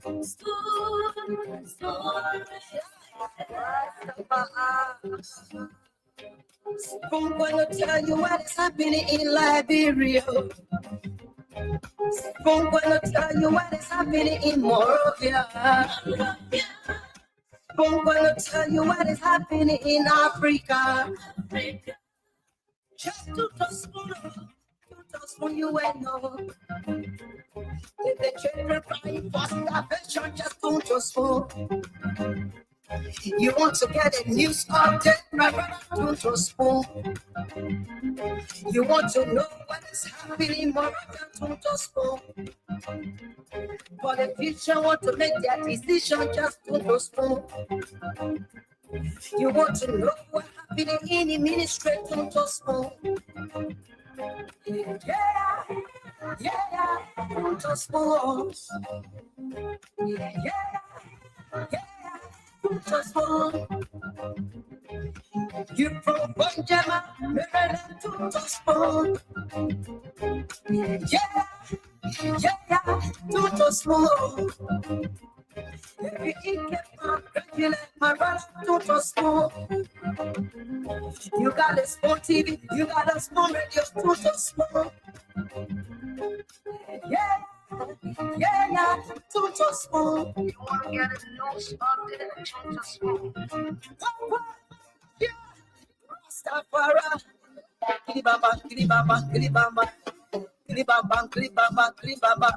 I'm gonna tell you what is happening in Liberia. I'm gonna tell you what is happening in Morovia. I'm gonna tell you what is happening in Africa. Just to spoon you and know. If the children crying for starvation, just don't spoon. You want to get a news update, my brother, don't spoon. You want to know what is happening, my brother, don't spoon. For the future, want to make their decision, just don't spoon. You want to know what happening in the ministry, don't spoon. Yeah, don't spoon. Yeah, don't spoon. You from Bonjama, Maryland, don't spoon. Yeah, don't spoon. If you eat my brother, don't spoon. You got a small TV, you got a small radio, don't spoon. Yeah, don't spoon. You want to get a news update, don't spoon. Yeah, Rastafari. Kilibaba, kilibaba, kilibaba. Kilibaba, kilibaba, kilibaba.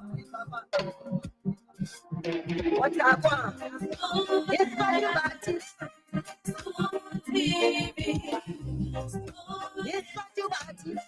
What happened? Yes, my body. Yes, my body.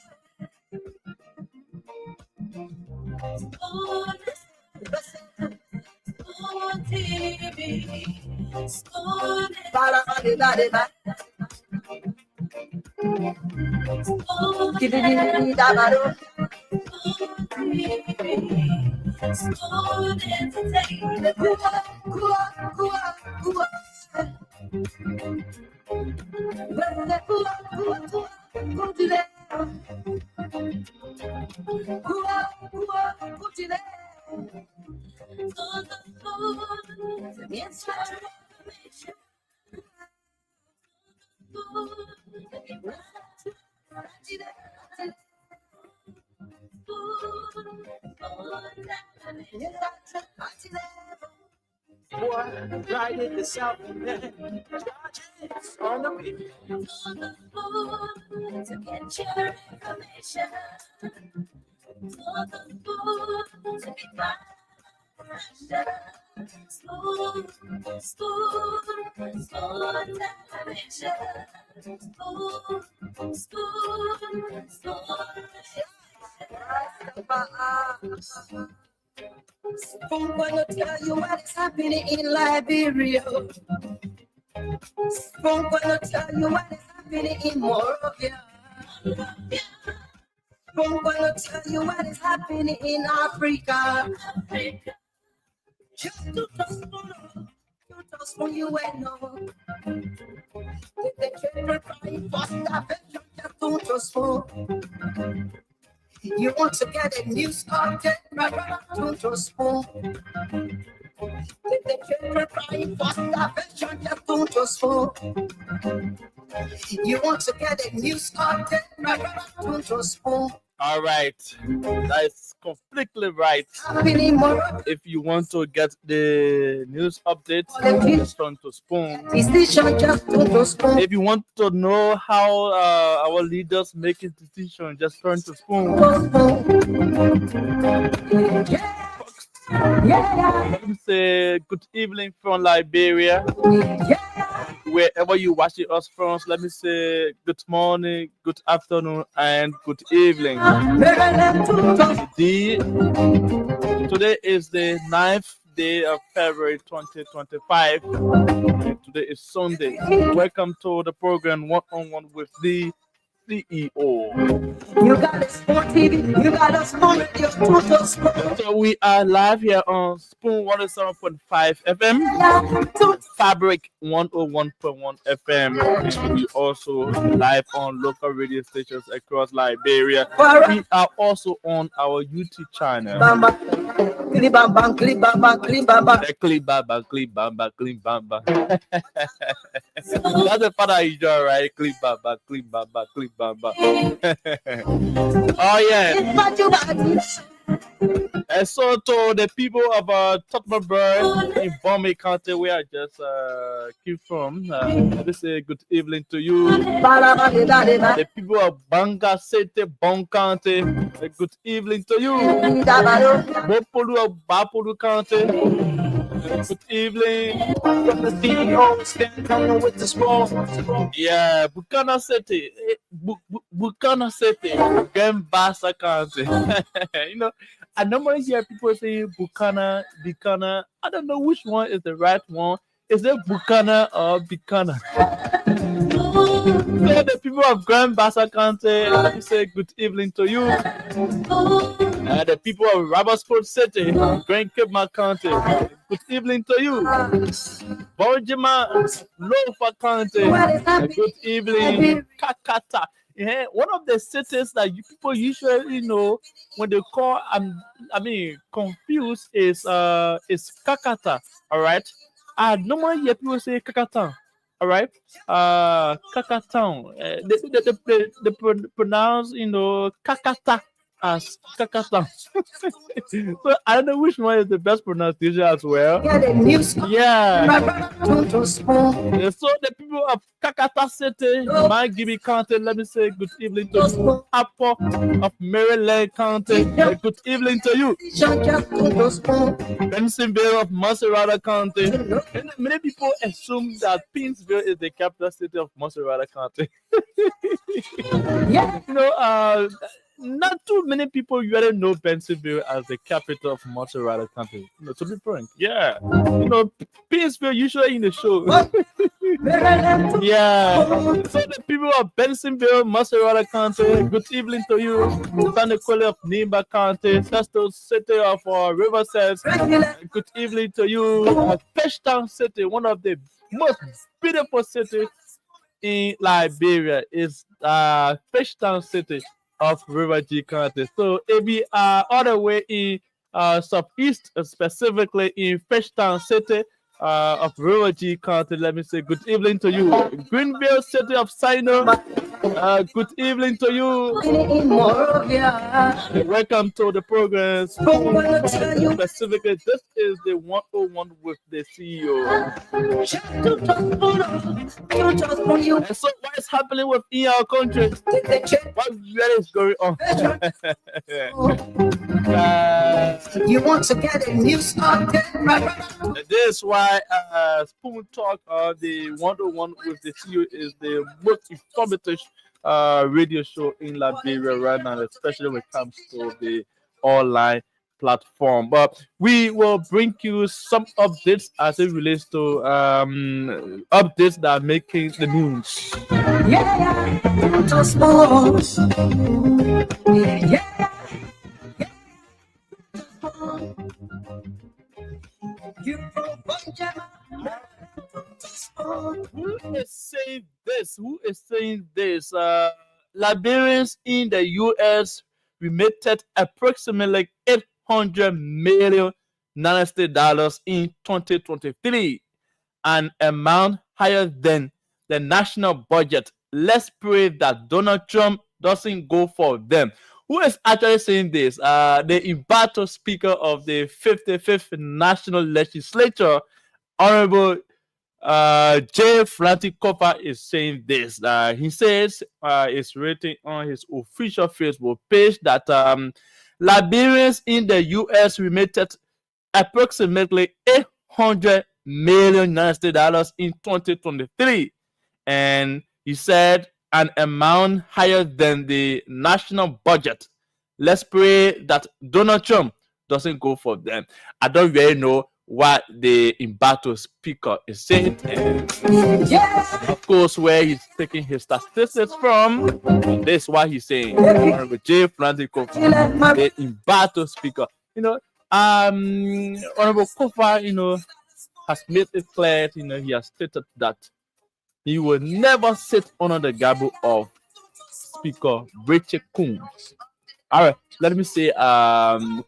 Riding the south and on the beat. To get your information. To be spoon television. I'm gonna tell you what is happening in Liberia. I'm gonna tell you what is happening in Morovia. I'm gonna tell you what is happening in Africa. Just to spoon you and know. If the children crying for starvation, just don't spoon. You want to get a news update, my brother, don't spoon. If the children crying for starvation, just don't spoon. You want to get a news update, my brother, don't spoon. All right, that's completely right. If you want to get the news updates, just turn to spoon. If you want to know how our leaders make a decision, just turn to spoon. Let me say good evening from Liberia. Wherever you watching us from, let me say good morning, good afternoon, and good evening. Today is the 9th day of February 2025. Today is Sunday. Welcome to the program One-on-One with the CEO. You got a small TV, you got a small radio, So we are live here on Spoon 107.5 FM, Fabric 101.1 FM. We also live on local radio stations across Liberia. We are also on our YouTube channel. Clip bam bam, clip bam bam, clip bam bam. Clip bamba, clip bamba, clip bamba. That's the part I enjoy, right? Clip bamba, clip bamba, clip bamba. Oh yeah. And so to the people of Tottenham in Bombay County, where I just came from, this is a good evening to you. The people of Banga City, Bon County, a good evening to you. Bopolu of Bapolu County, good evening. From the CEO, stand coming with the small. Yeah, Bukana City, Bukana City, Gambasa County. You know, I normally hear people say Bukana, Bikana. I don't know which one is the right one. Is it Bukana or Bikana? So the people of Grand Bassa County, let me say good evening to you. The people of Robertsport City, Grand Cape County, good evening to you. Bonjima, Lofa County, good evening. Kakata. Yeah, one of the cities that you people usually know when they call confused is Kakata. All right. Normally hear people say Kakata. All right. Kakatown. They pronounce Kakata as Kakata. So I don't know which one is the best pronunciation as well. Yeah. So the people of Kakata City, Gibi County, let me say good evening to you. Apple of Maryland County, good evening to you. Bensonville of Maserati County. And many people assume that Pinsville is the capital city of Maserati County. Not too many people really know Bensonville as the capital of Maserati County. To be frank, yeah. Pinsville usually in the show. Yeah. So the people of Bensonville, Maserati County, good evening to you. San Nicola of Nimba County, Sesto City of Riverside, good evening to you. Fishtown City, one of the most beautiful cities in Liberia, is Fishtown City of River G County. So if we are all the way in southeast, specifically in Fishtown City of River G County, let me say good evening to you. Greenville City of Sino, good evening to you. Welcome to the program. Specifically, this is the 101 with the CEO. And so, what is happening in our country? What really is going on? You want to get a news update? This is why Spoon Talk, the 101 with the CEO, is the most informative radio show in Liberia right now, especially when it comes to the online platform. But we will bring you some updates as it relates to updates that are making the news. Yeah. Who is saying this? Liberians in the U.S. remitted approximately $800 million in 2023, an amount higher than the national budget. Let's pray that Donald Trump doesn't go for them. Who is actually saying this? The embattled speaker of the 55th National Legislature, Honorable J. Frantic Copper, is saying this. He says it's written on his official Facebook page that Liberians in the U.S. remitted approximately $800 million in 2023, and he said an amount higher than the national budget. Let's pray that Donald Trump doesn't go for them. I don't really know what the embattled speaker is saying. Of course, where he's taking his statistics from, this is what he's saying. Honorable J. Francisco, the embattled speaker. Honorable Kofa, has made it clear, he has stated that he will never sit under the gabble of Speaker Rachel Coons. All right, let me say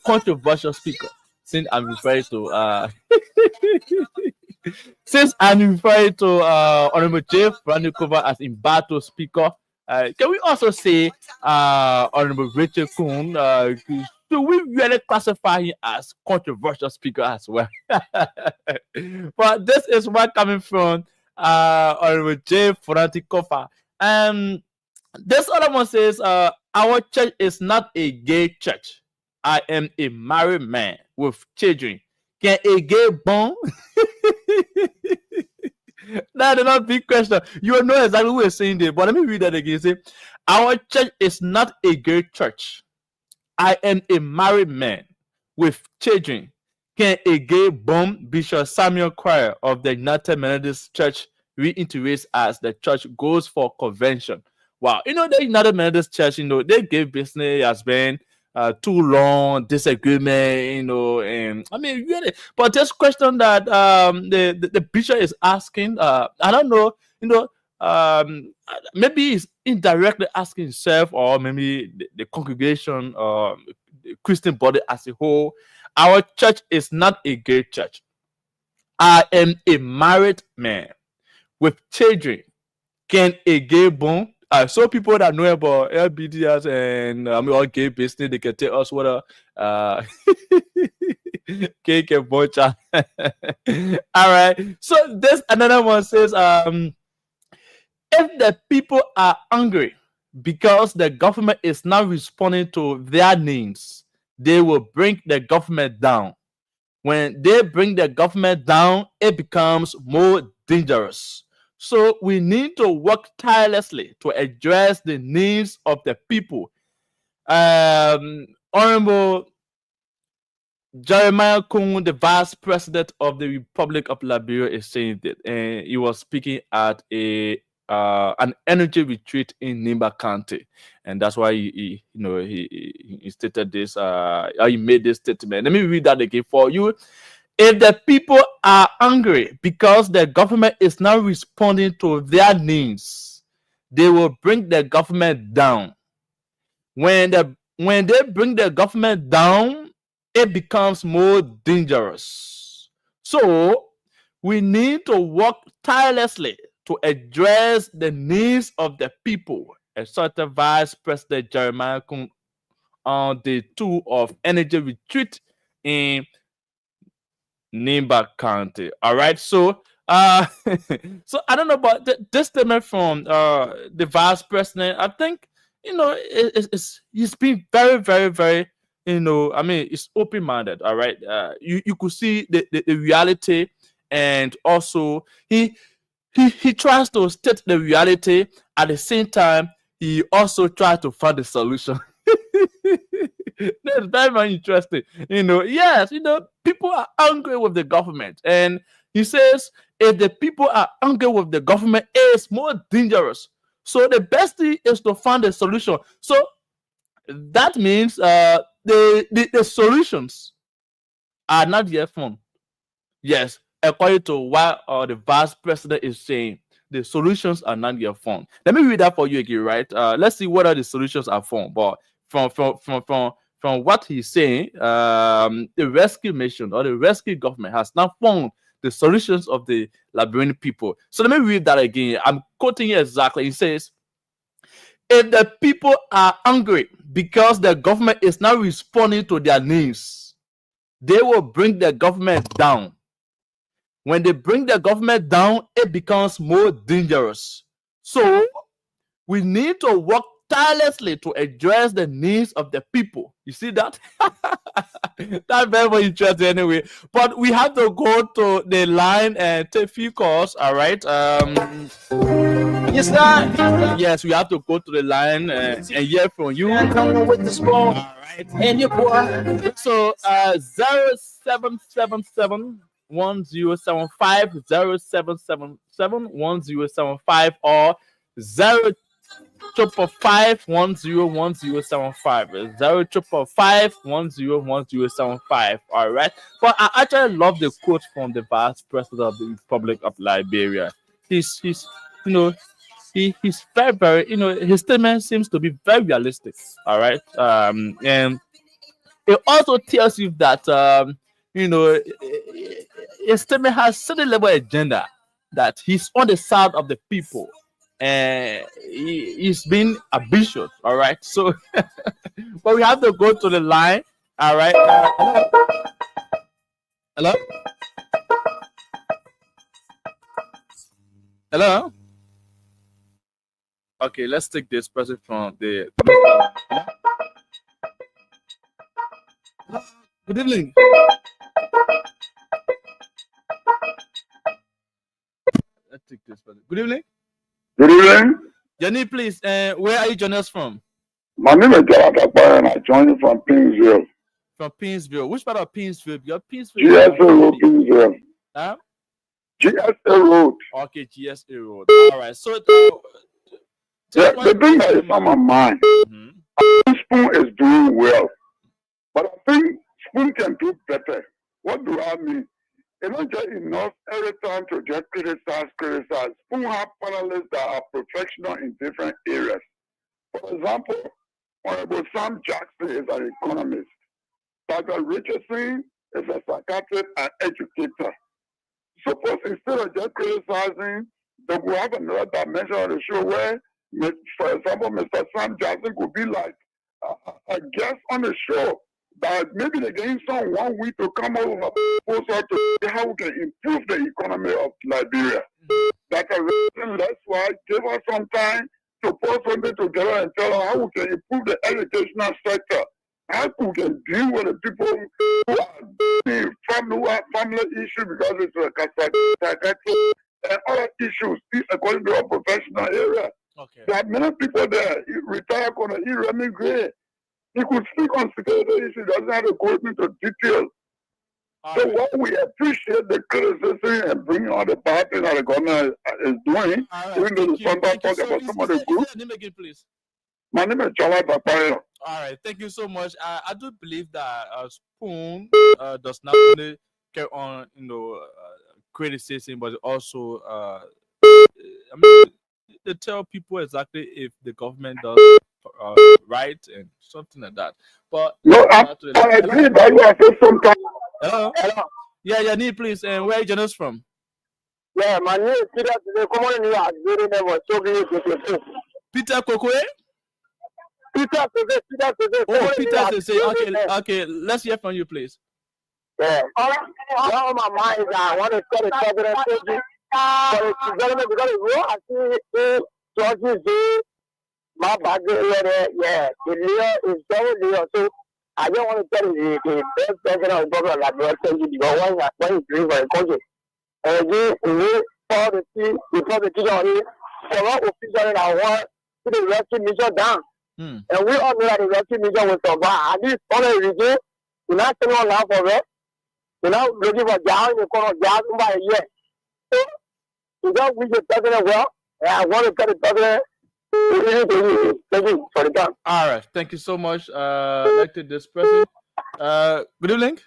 controversial speaker. since I'm referring to since I'm referring to Honorable Jeff Brandikova as embattled speaker, can we also say Honorable Richard Kuhn? Do we really classify him as controversial speaker as well? But this is what coming from Honorable Jeff Brandikova. This other one says, our church is not a gay church. I am a married man with children. Can a gay born? That is not a big question. You know exactly what we're saying there, but let me read that again. Say, our church is not a gay church. I am a married man with children. Can a gay born? Bishop Samuel Choir of the United Methodist Church reiterates as the church goes for convention. Wow, the United Methodist Church, they gave business has been too long, disagreement, and I mean, really. But this question that the bishop is asking, I don't know, maybe he's indirectly asking himself, or maybe the congregation, or the Christian body as a whole. Our church is not a gay church. I am a married man with children. Can a gay born? So people that know about LBDS and all gay business, they can tell us what cake and bocha. All right. So this another one says, if the people are angry because the government is not responding to their needs, they will bring the government down. When they bring the government down, it becomes more dangerous. So we need to work tirelessly to address the needs of the people. Honorable Jeremiah Kung, the vice president of the Republic of Liberia, is saying that, and he was speaking at an energy retreat in Nimba County, and that's why he stated this. He made this statement. Let me read that again for you. If the people are angry because the government is not responding to their needs, they will bring the government down. When they bring the government down, it becomes more dangerous. So we need to work tirelessly to address the needs of the people, asserted Vice President Jeremiah Kung on the tour of energy retreat in Nimba County. All right, so so I don't know about this statement from the vice president. I think he's been very, very, very, I mean, it's open-minded. All right, you could see the reality, and also he tries to state the reality. At the same time, he also tries to find the solution. That's very, very interesting. Yes, people are angry with the government. And he says, if the people are angry with the government, it's more dangerous. So the best thing is to find a solution. So that means the solutions are not yet found. Yes, according to what the vice president is saying, the solutions are not yet found. Let me read that for you again, right? Let's see whether the solutions are found. But from what he's saying, the rescue mission or the rescue government has not found the solutions of the Liberian people. So let me read that again. I'm quoting it exactly. He says, if the people are angry because the government is not responding to their needs, they will bring the government down. When they bring the government down, it becomes more dangerous. So we need to work tirelessly to address the needs of the people. You see that? That's very, very interesting anyway. But we have to go to the line and take a few calls, all right? Yes, sir. Yes, we have to go to the line and hear from you. Come with the ball. All right. And your boy. So 0777 1075 0777 1075 or 0555 101075 0555 101075. All right. But I actually love the quote from the vice president of the Republic of Liberia. He's he's very, very, his statement seems to be very realistic. All right. And it also tells you that his statement has certain level agenda that he's on the side of the people and he's being ambitious. All right, so but we have to go to the line. All right, hello, hello. Okay, let's take this person from the. Good evening. Let's take this person. Good evening. Good evening. Jenny, please. Where are you joining us from? My name is Jonathan and I join you from Pinsville. From Pinsville. Which part of Pinsville? Your Pinsville. GSA Road, Pinsville. Huh? GSA Road. Okay, GSA Road. All right. So, the thing that is on my mind, Spoon is doing well, but I think Spoon can do better. What do I mean? It's not just enough every time to just criticize. Spoon have panelists that are professional in different areas. For example, Honorable Sam Jackson is an economist. Dr. Richardson is a psychiatrist and educator. Suppose instead of just criticizing, they will have another dimension of the show where, for example, Mr. Sam Jackson could be like a guest on the show. That maybe they give some 1 week to come over a proposal to see how we can improve the economy of Liberia. Dr. Richardson, that's why give us some time to put something together and tell us how we can improve the educational sector. How we can deal with the people who have family issues because it's a psychiatric and other issues according to our professional area. Okay. There are many people there, retired on the Remy Gray. He could speak on security issues, doesn't have to go into detail. So what we appreciate the criticism and bringing all the bad things that the government is doing, even though sometimes talk about some of the groups. Please. My name is Chala Papaya. All right, thank you so much. I do believe that Spoon does not only carry on, criticism, but also, I mean, they tell people exactly if the government does right and something like that. But no, I agree that you have said sometimes. Hello. Yeah, need please. And where are you joining us from? Yeah, my name is Peter. Come on, you are very never so good. Peter Kokoe. Peter, oh, Peter, okay. Let's hear from you, please. Yeah. All on my mind is I want to tell the president, but it's development because I see judges my background yeah, the Leo is very Leo. So I don't want to tell you the best president of government like the because when you drink for a country, and we all the team, before the teacher on it, so what official I want to the rescue mission down. And we all know that the rescue mission will survive. At least on a review, we're not still on now for it. We're not looking for jobs in the corner of jobs by a year. So we don't wish the president well, and I want to tell the president. Thank you for the time. All right, thank you so much. Elected this person. Good evening.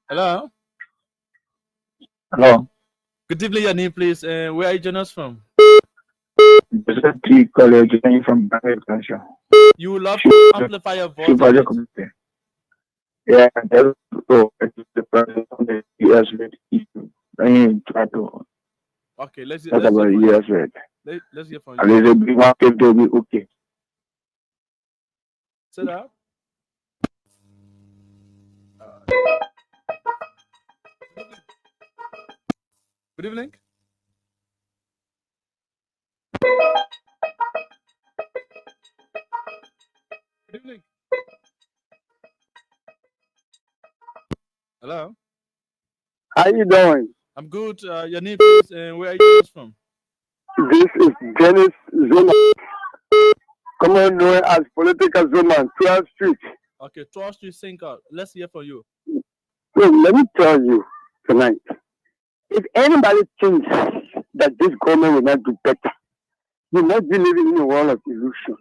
Hello. Hello. Good evening, your name, please. And where are you joining us from? This is T. College from Bangladesh. You would love to amplify your voice. Yeah, that's the person on the US rate issue. I try to. Okay, let's talk about US rate. Let's hear from you. A little bit market will be okay. Sit down. Good evening. Good evening. Hello. How you doing? I'm good. Your name, please, and where are you from? This is Dennis Zuma, commonly known as Political Zuma, 12th Street. Okay, 12th Street, sync out. Let's hear from you. Well, let me tell you tonight, if anybody thinks that this government will not do better, you must be living in a world of illusion.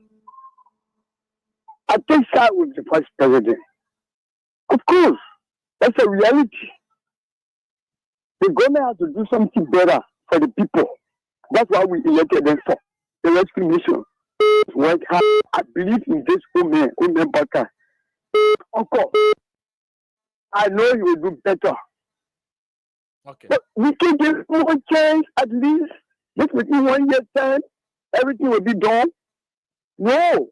I take side with the vice president. Of course, that's a reality. The government has to do something better for the people. That's why we elected them for the rescue mission. work hard. I believe in this woman Baka. Uncle, I know he will do better. Okay. But we can give him a chance at least. Just within 1 year's time, everything will be done. No.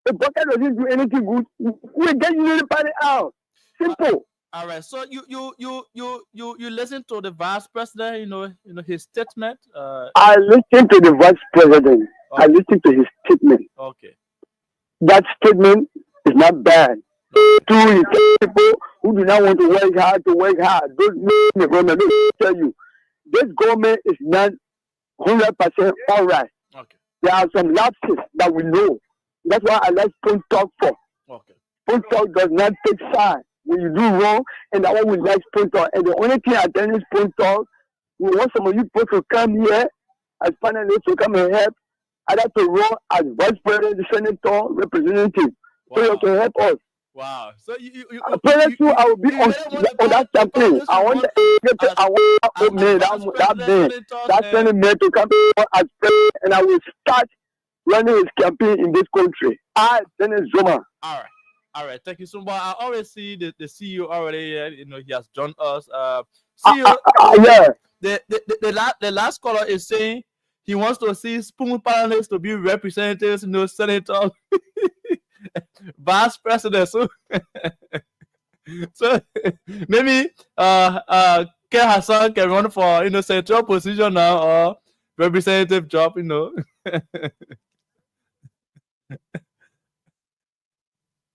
If Baka doesn't do anything good, we'll get the party out. Simple. All right. So you listen to the vice president, his statement. I listened to the vice president. Okay. I listened to his statement. Okay. That statement is not bad. To people who do not want to work hard, those the government tell you this government is not 100% all right. Okay. There are some lapses that we know. That's why I like Spoon Talk for. Okay. Spoon Talk does not take side when you do wrong, and that one we like Spoon Talk. And the only thing I tell you Spoon Talk, we want some of you people to come here as panelists to come and help, either to run as vice president, senator, representative, so you can help us. Wow. So I promise you, I will be on that campaign. I want that man to come as president, and I will start running his campaign in this country. Dennis Zuma. All right. Thank you so much. I already see the CEO already. He has joined us. CEO. Yeah. The last caller is saying he wants to see Spoon panelists to be representatives, senators. Vice president, so maybe Ken Hassan can run for central position now or representative job,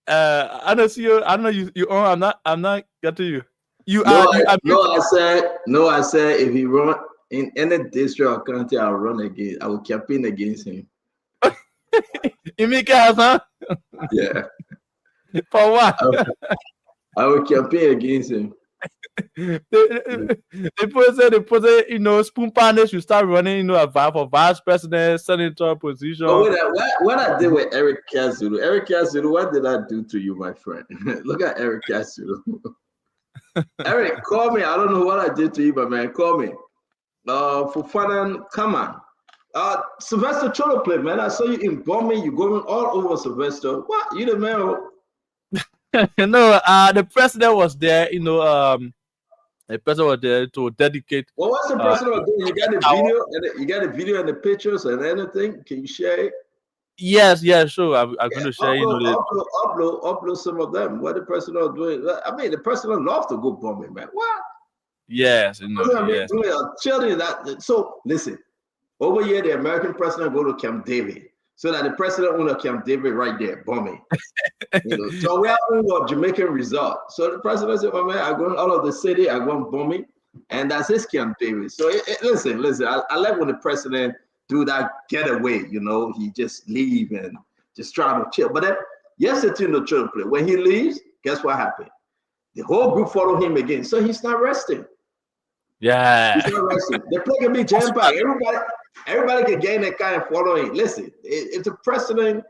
I don't see you. I know you. I'm not getting you. I said if he run in any district or county, I'll run again. I will campaign against him. You mean Ken Hassan? Yeah. For what? I will campaign against him. The president, Spoon panel should start running, for vice president, senator position. What I did with Eric Kasulu, what did I do to you, my friend? Look at Eric Kasulu. Eric, call me. I don't know what I did to you, but man, call me. For fun, come on. Sylvester Cholo play, man. I saw you in bombing. You going all over Sylvester. What? You the man? No, the president was there. The president was there to dedicate. Well, what's the president doing? You got the video, and you got the video and the pictures and anything. Can you share it? Yes, sure. I'm going to share. Upload some of them. What the president doing? I mean, the president loves to go bombing, man. What? Yes, yes. I'll tell you that. So listen. Over here, the American president go to Camp David, so that the president went to Camp David right there, bombing. So we are on a Jamaican resort. So the president said, "My man, I'm going out of the city. I'm going bombing," and that's his Camp David. So listen. I like when the president do that getaway. He just leave and just try to chill. But then yesterday in the church play, when he leaves, guess what happened? The whole group follow him again. So he's not resting. Yeah. He's not resting. The play can be jam packed. Everybody can gain that kind of following. Listen, if the president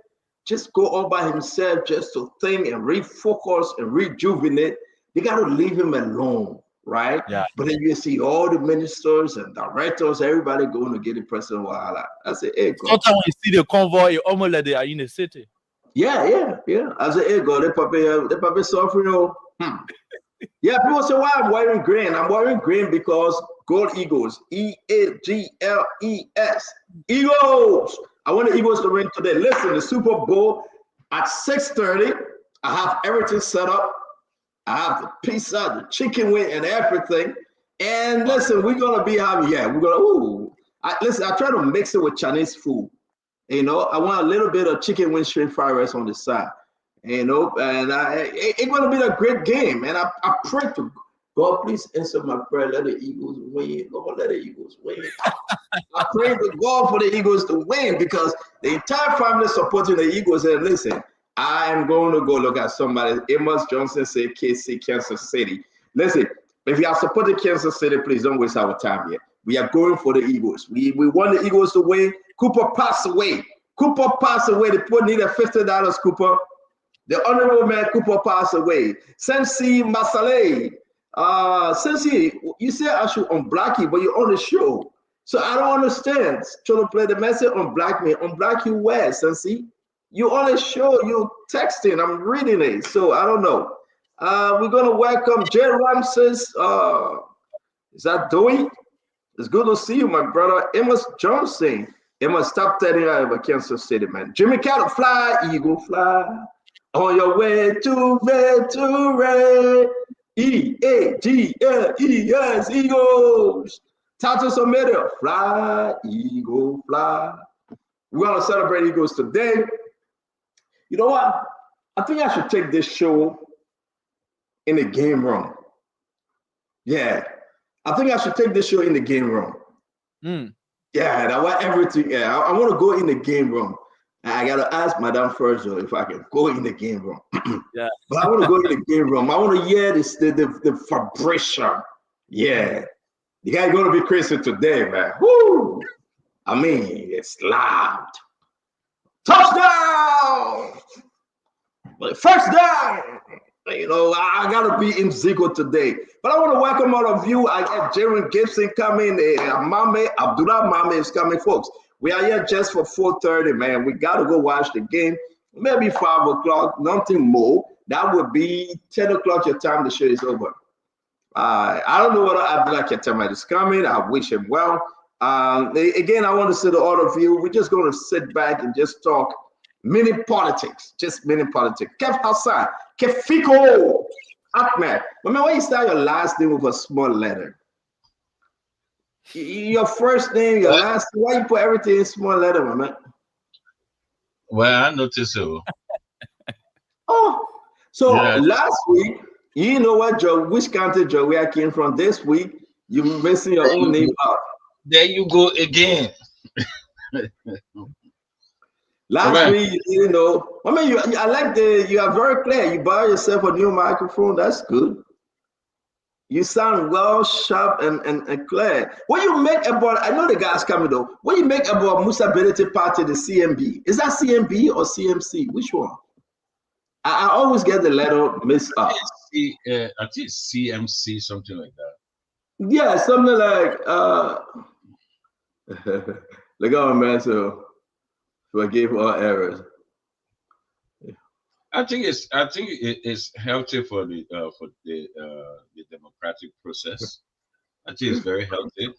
just go all by himself just to think and refocus and rejuvenate, they got to leave him alone, right? Yeah. But then you see all the ministers and directors, everybody going to get the president. Voila. I say, hey, God. Sometimes when you see the convoy, you almost like they are in the city. Yeah. I say, hey, God, they probably suffering. Yeah, people say, why I'm wearing green? I'm wearing green because Gold Eagles, EAGLES, Eagles. I want the Eagles to win today. Listen, the Super Bowl at 6:30. I have everything set up. I have the pizza, the chicken wing, and everything. And listen, we're gonna be having I try to mix it with Chinese food. I want a little bit of chicken wing string fried rice on the side. And it's gonna be a great game. And I pray to God, please answer my prayer. Let the Eagles win. Lord, let the Eagles win. I pray to God for the Eagles to win because the entire family supporting the Eagles. And listen, I am going to go look at somebody. Amos Johnson said KC, Kansas City. Listen, if you are supporting Kansas City, please don't waste our time yet. We are going for the Eagles. We want the Eagles to win. Cooper passed away. They put needed $50, Cooper. The honorable man Cooper passed away. Sensi Masale. Sensi, you said I should unblock you, but you're on the show. So I don't understand. Trying to play the message on black me, on black you where, Sensi? You only show you texting. I'm reading it. So I don't know. We're gonna welcome Jay Ramses. Is that Dewey? It's good to see you, my brother. Amos Johnson. Amos, stop telling her about Kansas City, man. Jimmy Cattle, fly, eagle, fly. On your way to victory. E-A-G-L-E-S, Eagles. Tato Somedia, fly, eagle, fly. We're going to celebrate Eagles today. You know what? I think I should take this show in the game room. Yeah. I think I should take this show in the game room. Yeah, I want everything. Yeah, I want to go in the game room. I got to ask Madame first, though, if I can go in the game room. Yeah. But I want to go in the game room. I want to hear this, the vibration. Yeah. The guy's going to be crazy today, man. Woo! I mean, it's loud. Touchdown! First down! You know, I got to be in Zico today. But I want to welcome all of you. I got Jaron Gibson coming. Mame, Abdullah Mame is coming, folks. We are here just for 4:30, man. We got to go watch the game. Maybe 5 o'clock, nothing more. That would be 10 o'clock your time. The show is over. I don't know whether Abdullah Ketama is coming. I wish him well. Again, I want to say to all of you, we're just going to sit back and just talk mini politics. Just mini politics. Kev Hassan, Kefiko Ahmed. Remember when you start your last name with a small letter? Your first name, your last name, why you put everything in small letter, my man? Well, I noticed so. Oh, so Yeah. last week, you know what, Joe? Which county, Joe, where I came from this week? You missing your own name out. There you go again. Last week, you didn't know. I mean, I like you are very clear. You buy yourself a new microphone. That's good. You sound well, sharp, and clear. What you make about, I know the guy's coming though. What you make about Musability Party, the CMB? Is that CMB or CMC? Which one? I always get the letter mixed up. I think it's CMC, something like that. Yeah, something like, look at man, so forgive all errors. I think it's healthy for the democratic process. I think it's very healthy.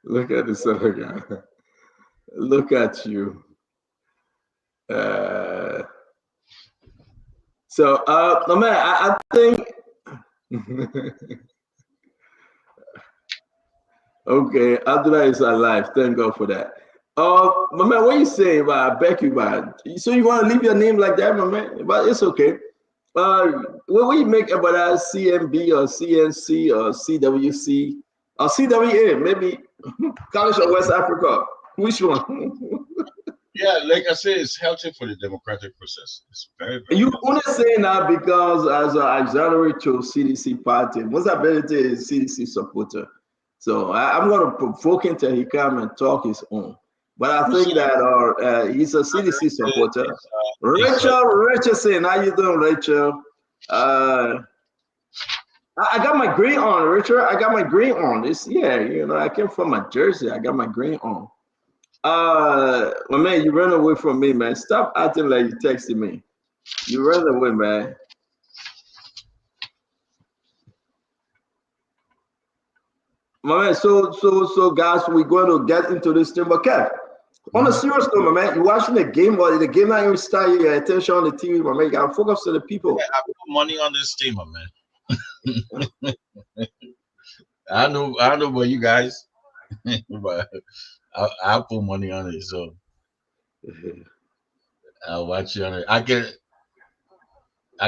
Look at this other guy. Look at you. No man, I think. Okay, Abdullah is alive. Thank God for that. My man, what you saying about Becky, man? So you want to leave your name like that, my man? But it's okay. What you make about that CMB or CNC or CWC or CWA? Maybe College of West Africa. Which one? Yeah, like I said, it's healthy for the democratic process. It's very, very You healthy. only saying that because as an auxiliary to CDC party, Musability is CDC supporter. So I'm going to provoke him till he come and talk his own. But I think that he's a CDC supporter. Rachel Richardson, how you doing, Rachel? I got my green on, Richard. I got my green on. I came from my Jersey. I got my green on. My man, you ran away from me, man. Stop acting like you texted me. You ran away, man. My man, so guys, we're going to get into this thing. But Kev, on a serious note, my man, you watching the game or the game not even start, your attention on the TV, my man. You gotta focus to the people. Yeah, I put money on this team, man. I know about you guys, but I put money on it, so I'll watch you on it. I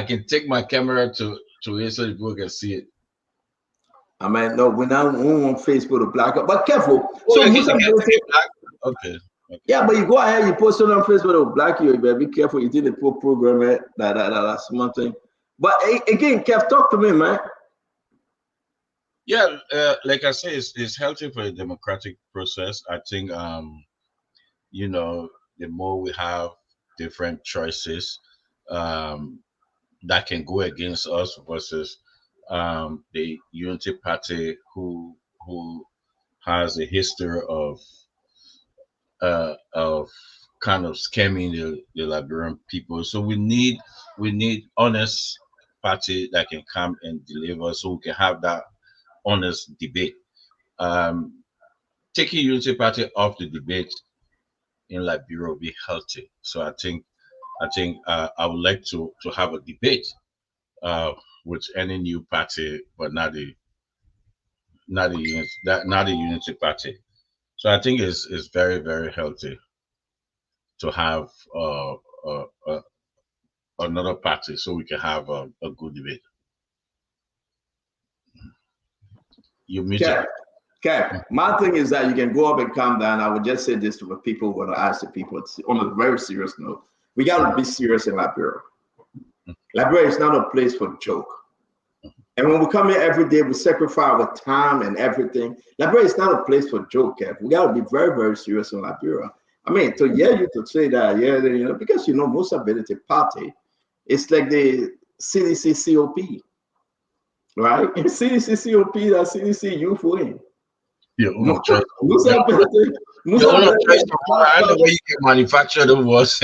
can take my camera to it so people can see it. I mean, no, we're not on Facebook to black up, but careful. So Okay. Yeah, but you go ahead, you post it on Facebook to black you, but be careful. You did the poor program, that's one thing. But again, Kev, talk to me, man. Yeah, like I say, it's healthy for the democratic process. I think the more we have different choices that can go against us versus the Unity Party who has a history of kind of scamming the Liberian people. So we need honest party that can come and deliver, so we can have that honest debate. Taking Unity Party off the debate in Liberia will be healthy. So I think I would like to have a debate with any new party, but not the Unity Party. So I think it's very, very healthy to have another party, so we can have a good debate. You meet Okay. Okay. My thing is that you can go up and calm down. I would just say this to the people who want to ask the people on a very serious note. We got to be serious in Liberia. Liberia is not a place for joke. And when we come here every day, we sacrifice our time and everything. Liberia is not a place for joke, Kev. We got to be very, very serious in Liberia. I mean, to hear you to say that, yeah, you know, because you know, most ability party, it's like the CDC COP, right? CDC COP, that CDC youth wing. Yeah, I know where you can manufacture the was.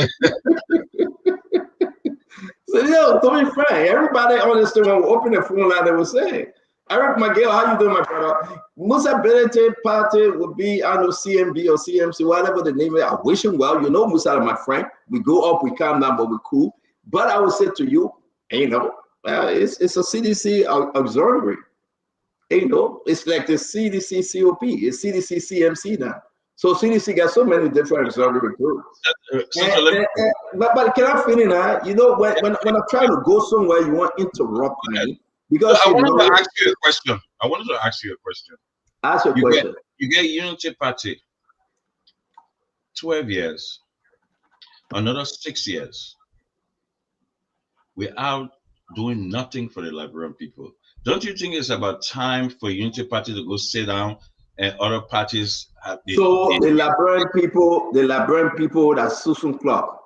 So, yo, to be frank, everybody understood when we opened the phone line, they were saying, Eric Miguel, how you doing, my brother? Most ability party would be, I know, CMB or CMC, whatever the name is. I wish him well. You know, Musa, my friend. We go up, we calm down, but we're cool. But I would say to you, you know, it's a CDC auxiliary. You know, it's like the CDC COP, it's CDC CMC now. So CDC got so many different auxiliary groups. But can I finish now? You know, when I'm trying to go somewhere, you want to interrupt me. Because I wanted to ask you a question. Ask your question. You get Unity Party 12 years, another 6 years. We're out doing nothing for the Liberian people. Don't you think it's about time for Unity Party to go sit down and other parties have the Liberian people, that's Susun Club,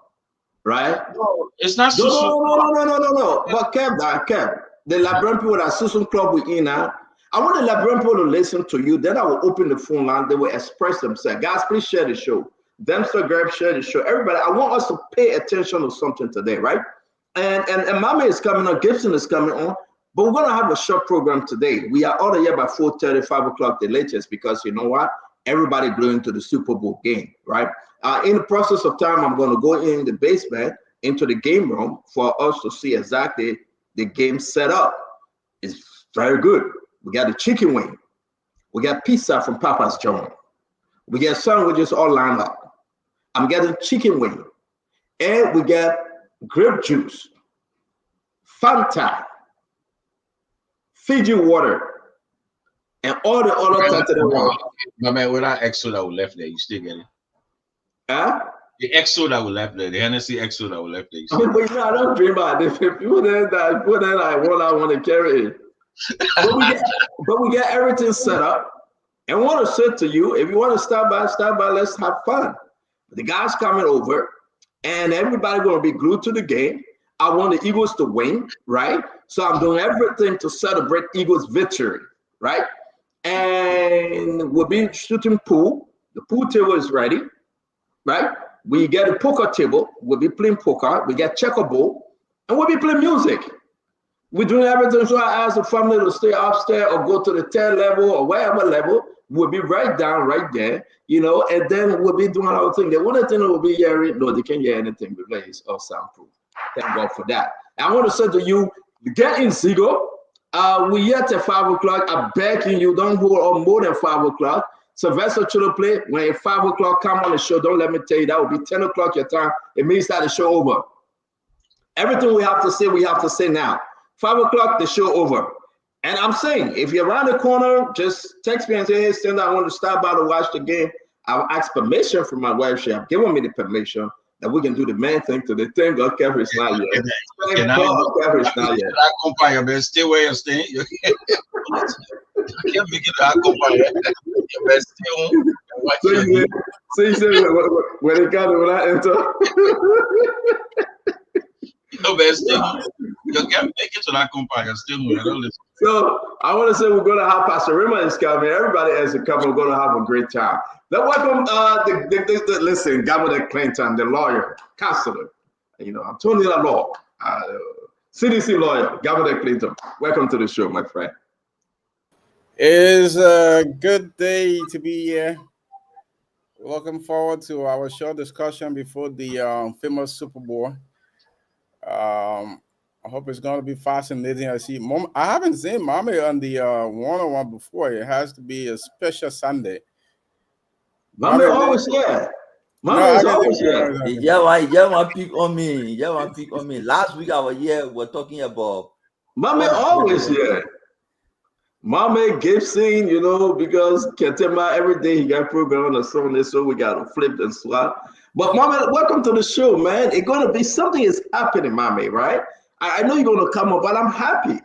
right? No, it's not Susun. No. But Kev, the Liberian people that Susun Club we in now. I want the Liberian people to listen to you. Then I will open the phone line. They will express themselves. Guys, please share the show. Dempster Grab, share the show. Everybody, I want us to pay attention to something today, right? And Mama is coming on, Gibson is coming on. But we're going to have a short program today. We are out of here by 4:30, 5 o'clock the latest, because you know what? Everybody going to the Super Bowl game, right? In the process of time, I'm going to go in the basement, into the game room for us to see exactly the game set up. It's very good. We got the chicken wing. We got pizza from Papa's John. We got sandwiches all lined up. I'm getting chicken wing. And we got grape juice, Fanta, Fiji water, and all the other types of water. My man, with that exo that we left there, you still get it? Huh? The exo that we left there, the Hennessy exo that we left there. But you know, I don't dream about it. People that I want to carry it. But we get everything set up. And I want to say to you, if you want to stop by, let's have fun. The guys coming over, and everybody going to be glued to the game. I want the Eagles to win, right? So I'm doing everything to celebrate Eagles' victory, right? And we'll be shooting pool. The pool table is ready, right? We get a poker table. We'll be playing poker. We get checkerboard, and we'll be playing music. We're doing everything. So I ask the family to stay upstairs or go to the 10th level or wherever level. We'll be right down, right there, you know, and then we'll be doing our thing. The only thing that will be hearing, no, they can't hear anything because it's all soundproof. Thank God for that. And I want to say to you, get in Zigo. We're here till 5 o'clock. I'm begging you, don't hold on more than 5 o'clock. Sylvester Chilo play. When it's 5 o'clock, come on the show. Don't let me tell you, that will be 10 o'clock your time. It means that the show over. Everything we have to say now. 5 o'clock, the show over. And I'm saying, if you're around the corner, just text me and say, hey, Stan, I want to stop by to watch the game. I'll ask permission from my wife. She have given me the permission that we can do the main thing to the thing. God, Kevin is not yet. Kevin is not yet. Accompany, man. Stay where you're staying. You can't make it accompany. You best stay home. So you said when it got when I enter. No, but still, you can't make it to that compact and still move. I don't listen. So I want to say we're going to have Pastor Raymond is coming. Everybody else is coming. We're going to have a great time. Let's welcome listen, Governor Clinton, the lawyer, counselor, Antonio Law, CDC lawyer, Governor Clinton. Welcome to the show, my friend. It is a good day to be here. Looking forward to our short discussion before the famous Super Bowl. I hope it's going to be fascinating. I haven't seen Mommy on the one-on-one before. It has to be a special Sunday. Mommy always here. Mommy is always here. Yeah, one pick on me. Last week I was here. We're talking about Mommy always here. Mommy Gibson, because Ketema every day he got program on the Sunday, so we got to flip and swap. But Mommy, welcome to the show, man. It's gonna be something is happening, Mommy, right? I know you're gonna come up, but I'm happy.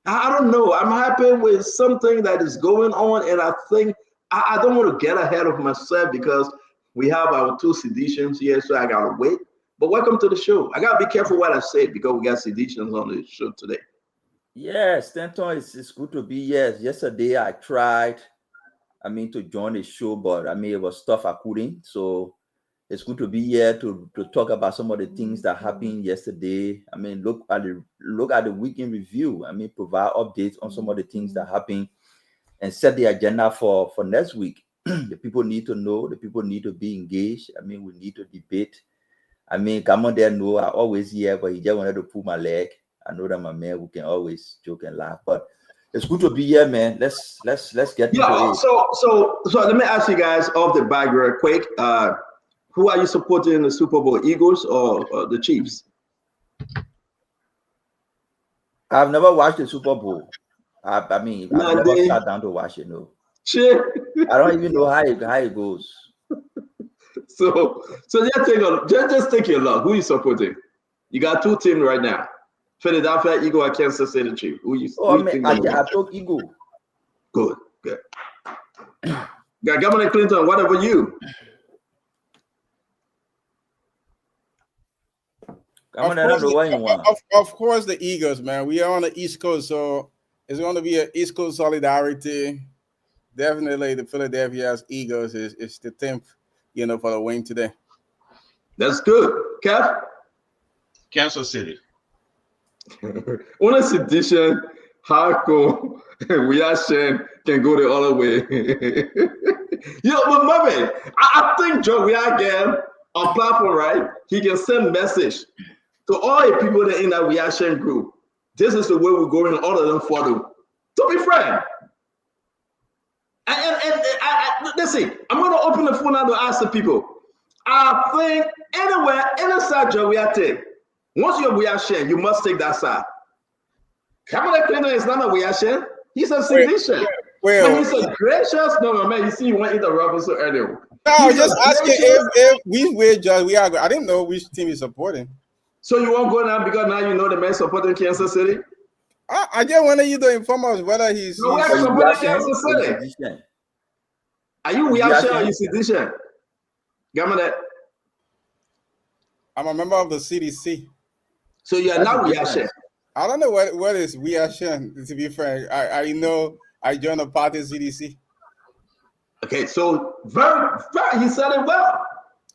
I don't know. I'm happy with something that is going on, and I think I don't want to get ahead of myself because we have our 2 seditions here, so I gotta wait. But welcome to the show. I gotta be careful what I say because we got seditions on the show today. Yes, Stanton, it's good to be here. Yesterday I tried, to join the show, but it was stuff I couldn't. So it's good to be here to talk about some of the things that happened yesterday. Look at the weekend review. Provide updates on some of the things that happened and set the agenda for next week. The people need to know. The people need to be engaged. We need to debate. Come on there, no, I always here, but he just wanted to pull my leg. I know that my man who can always joke and laugh, but it's good to be here, man. Let's get into it. So let me ask you guys off the back real quick. Who are you supporting in the Super Bowl, Eagles or the Chiefs? I've never watched the Super Bowl. I've never sat down to watch it. No, I don't even know how it goes. So just take your luck. Who you supporting? You got 2 teams right now: Philadelphia Eagle and Kansas City Chiefs. I took Eagle. Good. Governor Clinton, what about you? Of course, the Eagles, man. We are on the East Coast, so it's going to be an East Coast solidarity. Definitely, the Philadelphia Eagles is the team, for the win today. That's good, Kev. Kansas City. On a sedition, hardcore, we are saying can go the other way. But Mommy, I think Joe, we are again on platform, right? He can send message to all the people that in that reaction group. This is the way we're going, all of them for them. To be frank. And listen, I'm going to open the phone now to ask the people. I think anywhere, any side Joe we are taking, once you're reaction, you must take that side. Kamala Clinton is not a reaction. He's a sedition. But he's a gracious, no, man, you see, you went in the rubber so earlier. No, just asking if we judge, we are. I didn't know which team is supporting. So you won't go now because now you know the man supporting Kansas City? I just wanted you to inform us whether he's. No, we are supporting Kansas City. Are you reaction or you sedition? Governor. I'm a member of the CDC. So you are not reaction. I don't know what is reaction, to be frank. I know I joined the party CDC. Okay, so very, he said it well.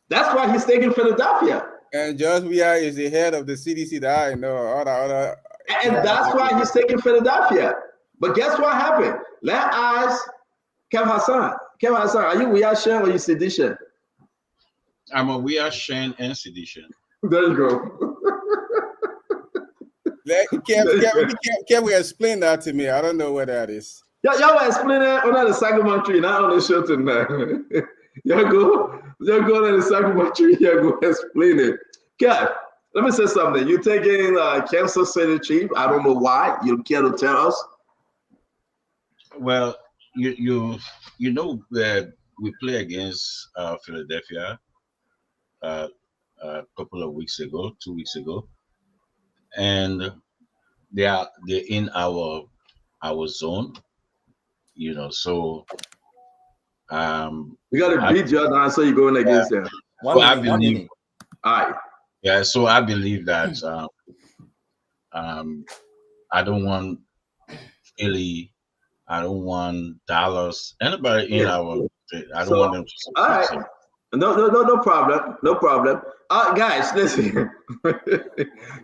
That's why he's taking Philadelphia. And Judge Weah is the head of the CDC that I know. And that's why he's taking Philadelphia. But guess what happened? Let us, Kev Hassan, are you reaction or you sedition? I'm a reaction and sedition. There you go. Can we explain that to me? I don't know what that is. Y'all explain it on the Sagamon tree, not on the show tonight. Y'all go on the Sagamon tree, y'all go explain it. Okay, let me say something. You're taking Kansas City Chief. I don't know why. You care to tell us? Well, you know that we play against Philadelphia a couple of weeks ago, 2 weeks ago, and they're in our zone, so we got to beat Jordan, so you're going against them. All right. Yeah, so I believe that I don't want Philly, I don't want Dallas, anybody in our state. I don't want them to all right. succeed. No problem. No problem. Guys, listen.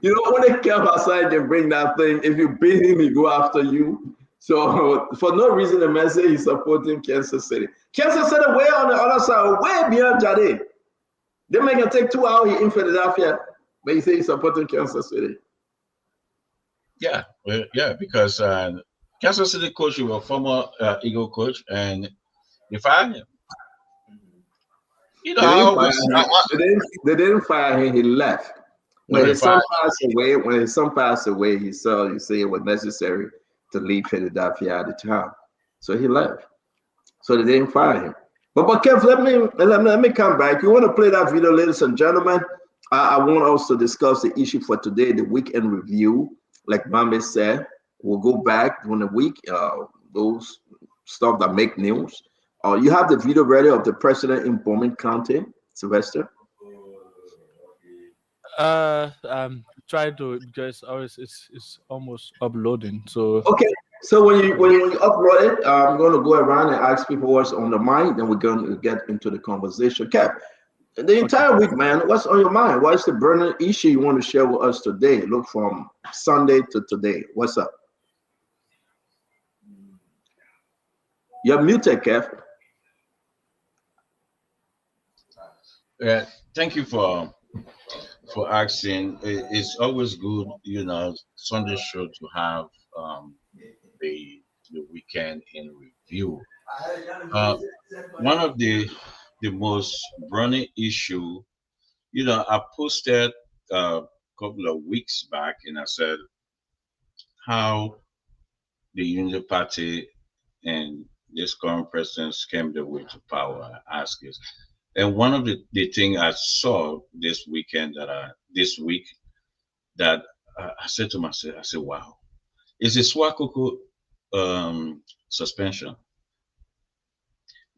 You know, when they come outside, they bring that thing. If you beat him, he go after you. So for no reason, the man say he's supporting Kansas City. Kansas City way on the other side, way beyond Jade. They make him take 2 hours in Philadelphia, but he say he's supporting Kansas City. Yeah, yeah, because Kansas City coach, he was a former Eagle coach, and they fired him. You know, they didn't fire him. He left. When his son passed away, he said it was necessary to leave Philadelphia at the time, so he left. So they didn't fire him. But Kev, let me come back. You want to play that video, ladies and gentlemen? I want us to discuss the issue for today, the weekend review. Like Mame said, we'll go back during the week. Those stuff that make news. You have the video ready of the president in Bowman County, Sylvester? Try to, because always it's almost uploading. So okay. So when you upload it, I'm going to go around and ask people what's on the mind, then we're going to get into the conversation. Kev, the entire week, man, what's on your mind? What's the burning issue you want to share with us today? Look, from Sunday to today. What's up? You're muted, Kev. Yeah, thank you for asking. It's always good, you know, Sunday show to have the weekend in review. One of the most burning issue, you know, I posted a couple of weeks back, and I said how the Union Party and this current president came their way to power. I asked this. And one of the thing I saw this weekend this week that I said to myself, I said, wow, it's a Swakoko suspension.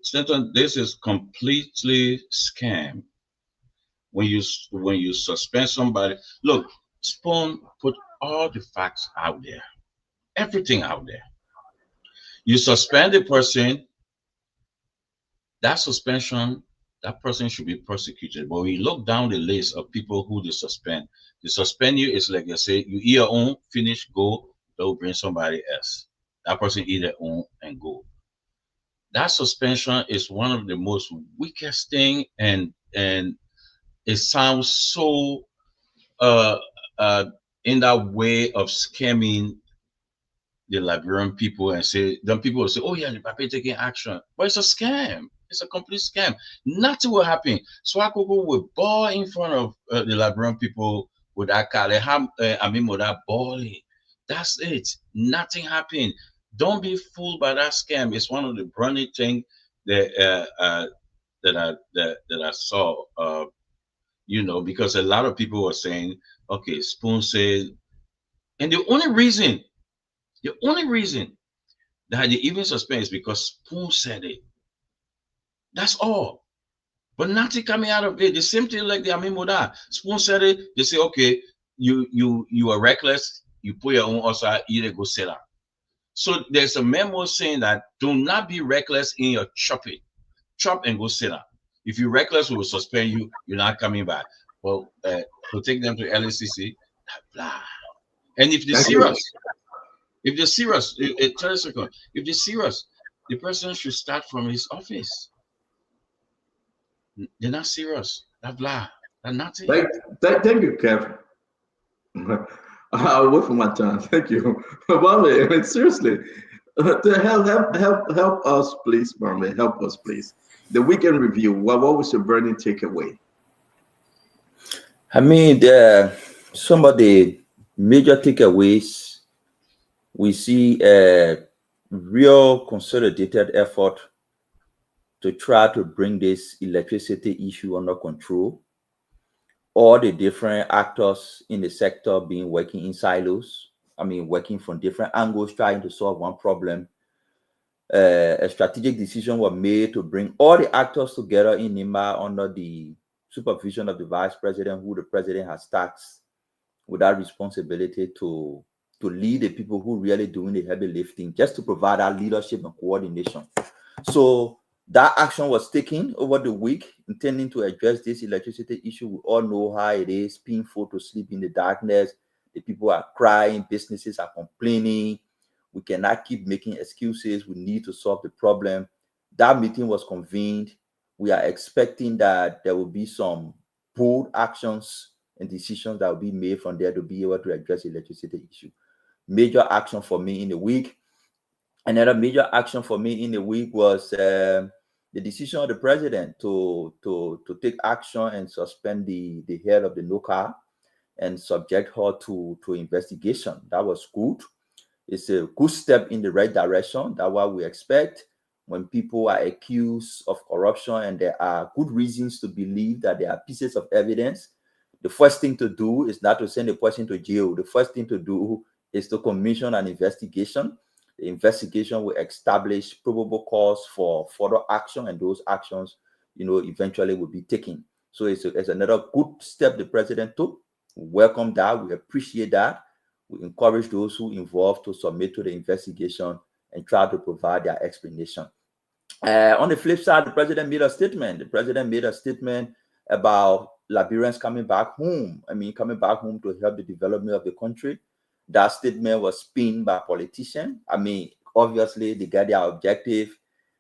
Stanton, this is completely scam. When you suspend somebody, look, Spoon put all the facts out there, everything out there. You suspend a person, that suspension, that person should be prosecuted. But we look down the list of people who they suspend you is like they say, you either own, finish, go, they'll bring somebody else. That person either own and go. That suspension is one of the most weakest thing, and it sounds so in that way of scamming the Liberian people, and say, then people will say, oh yeah, the Pape taking action. But it's a scam. It's a complete scam. Nothing will happen. Swakoko will ball in front of the Liberian people with that car. With that balling. That's it. Nothing happened. Don't be fooled by that scam. It's one of the burning things that I saw. You know, because a lot of people were saying, okay, Spoon said, and the only reason that they even suspend is because Spoon said it. That's all. But nothing coming out of it. The same thing like the Amimoda. Spoon said it. They say, okay, you are reckless. You put your own outside, either go sell out. So there's a memo saying that do not be reckless in your chopping. Chop and go sell out. If you're reckless, we will suspend you. You're not coming back. Well, to take them to LACC, blah. And if they're serious, if they're serious, if they're serious, the person should start from his office. They're not serious. Blah. They're nothing. Thank you, Kevin. I'll wait for my time. Thank you. Mame, I mean, seriously, help us, please, Mame. Help us, please. The weekend review. What was your burning takeaway? I mean, some of the major takeaways, we see a real consolidated effort to try to bring this electricity issue under control. All the different actors in the sector being working in silos. I mean, working from different angles, trying to solve one problem. A strategic decision was made to bring all the actors together in Nimba under the supervision of the vice president, who the president has tasked with that responsibility to lead the people who really doing the heavy lifting, just to provide that leadership and coordination. So that action was taken over the week, intending to address this electricity issue. We all know how it is, painful to sleep in the darkness. The people are crying, businesses are complaining. We cannot keep making excuses. We need to solve the problem. That meeting was convened. We are expecting that there will be some bold actions and decisions that will be made from there to be able to address the electricity issue. Major action for me in the week. Another major action for me in the week was the decision of the president to take action and suspend the head of the NOAL and subject her to investigation. That was good. It's a good step in the right direction. That's what we expect when people are accused of corruption and there are good reasons to believe that there are pieces of evidence. The first thing to do is not to send a person to jail. The first thing to do is to commission an investigation. The investigation will establish probable cause for further action, and those actions, eventually will be taken. So it's another good step the president took. We welcome that. We appreciate that. We encourage those who involved to submit to the investigation and try to provide their explanation. On the flip side, the president made a statement. The president made a statement about Liberians coming back home. Coming back home to help the development of the country. That statement was spinned by politicians. Obviously, they got their objective.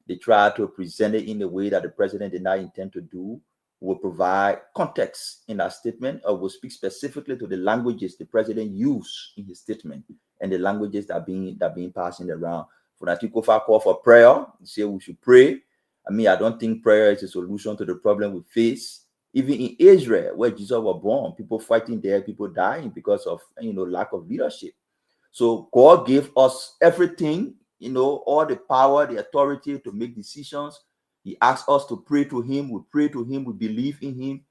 They tried to present it in a way that the president did not intend to do. Will provide context in that statement, or will speak specifically to the languages the president used in his statement and the languages that are being passed around. For that, call for prayer. He said we should pray. I don't think prayer is a solution to the problem we face. Even in Israel, where Jesus was born, people fighting there, people dying because of lack of leadership. So God gave us everything, all the power, the authority to make decisions. He asked us to pray to him. We pray to him. We believe in him.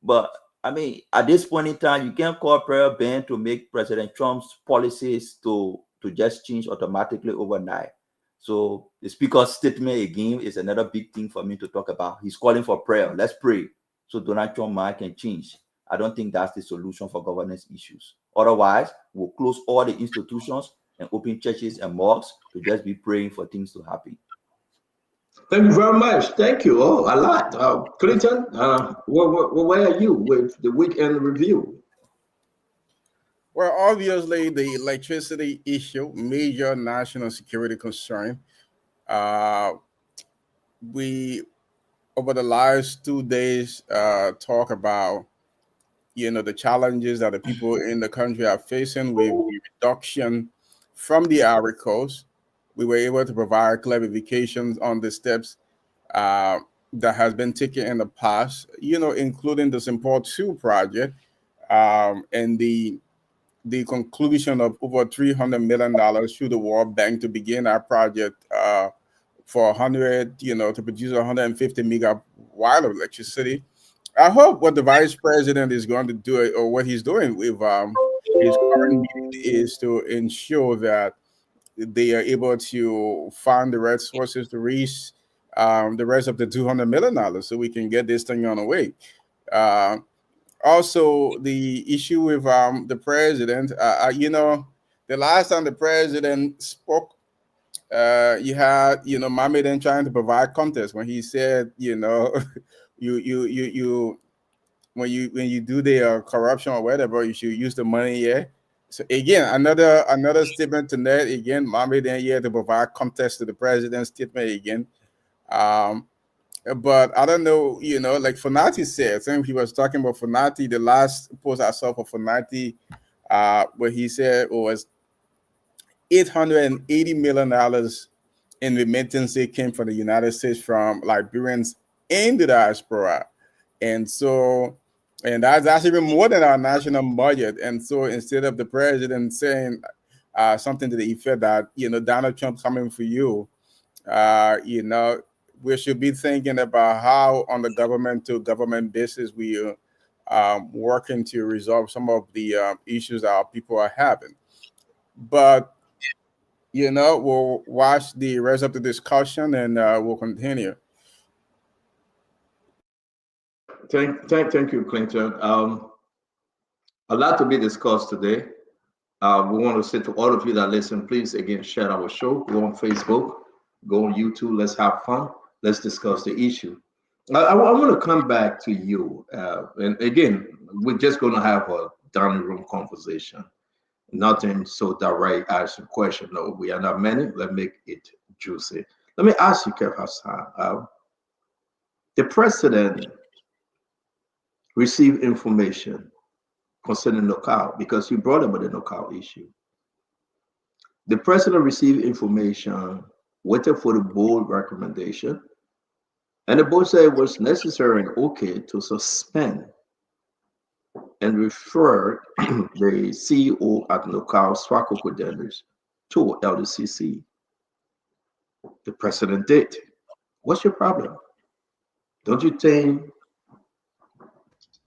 But at this point in time, you can't call prayer ban to make President Trump's policies to just change automatically overnight. So the speaker's statement again is another big thing for me to talk about. He's calling for prayer. Let's pray so Donald Trump's mind can change. I don't think that's the solution for governance issues. Otherwise, we'll close all the institutions and open churches and mosques to just be praying for things to happen. Thank you very much. Thank you. Oh, a lot. Clinton, where are you with the weekend review? Well, obviously, the electricity issue, major national security concern. We, over the last 2 days, talk about, the challenges that the people in the country are facing with the reduction from the Ivory Coast. We were able to provide clarifications on the steps that has been taken in the past, including the Simport 2 project and the conclusion of over $300 million through the World Bank to begin our project for 100, to produce 150 megawatt of electricity. I hope what the vice president is going to do, or what he's doing with his current meeting, is to ensure that they are able to find the right sources to reach the rest of the $200 million so we can get this thing on the way. Also, the issue with the president, the last time the president spoke, you had, Mohammed then trying to provide context when he said, when you do the corruption or whatever, you should use the money. Yeah. So again, another statement to that. Again, Mohammed then here to provide context to the president's statement again. But I don't know, like Fonati said, I think he was talking about Fonati. The last post I saw for Fonati, where he said it was $880 million in remittances came from the United States from Liberians in the diaspora. And that's even more than our national budget. And so instead of the president saying something to the effect that, Donald Trump coming for you, we should be thinking about how on the government to government basis we are working to resolve some of the issues that our people are having. But, we'll watch the rest of the discussion and we'll continue. Thank you, Clinton. A lot to be discussed today. We want to say to all of you that listen, please again share our show. Go on Facebook, go on YouTube. Let's have fun. Let's discuss the issue. I want to come back to you, and again, we're just going to have a dining room conversation. Nothing so direct as a question. No, we are not many. Let's make it juicy. Let me ask you, Kev Hassan. The president received information concerning NOAL because you brought up the NOAL issue. The president received information, waited for the board recommendation, and the board said it was necessary and okay to suspend and refer the CEO at NOAL, Swakoko Dennis, to LACC. The president did. What's your problem? Don't you think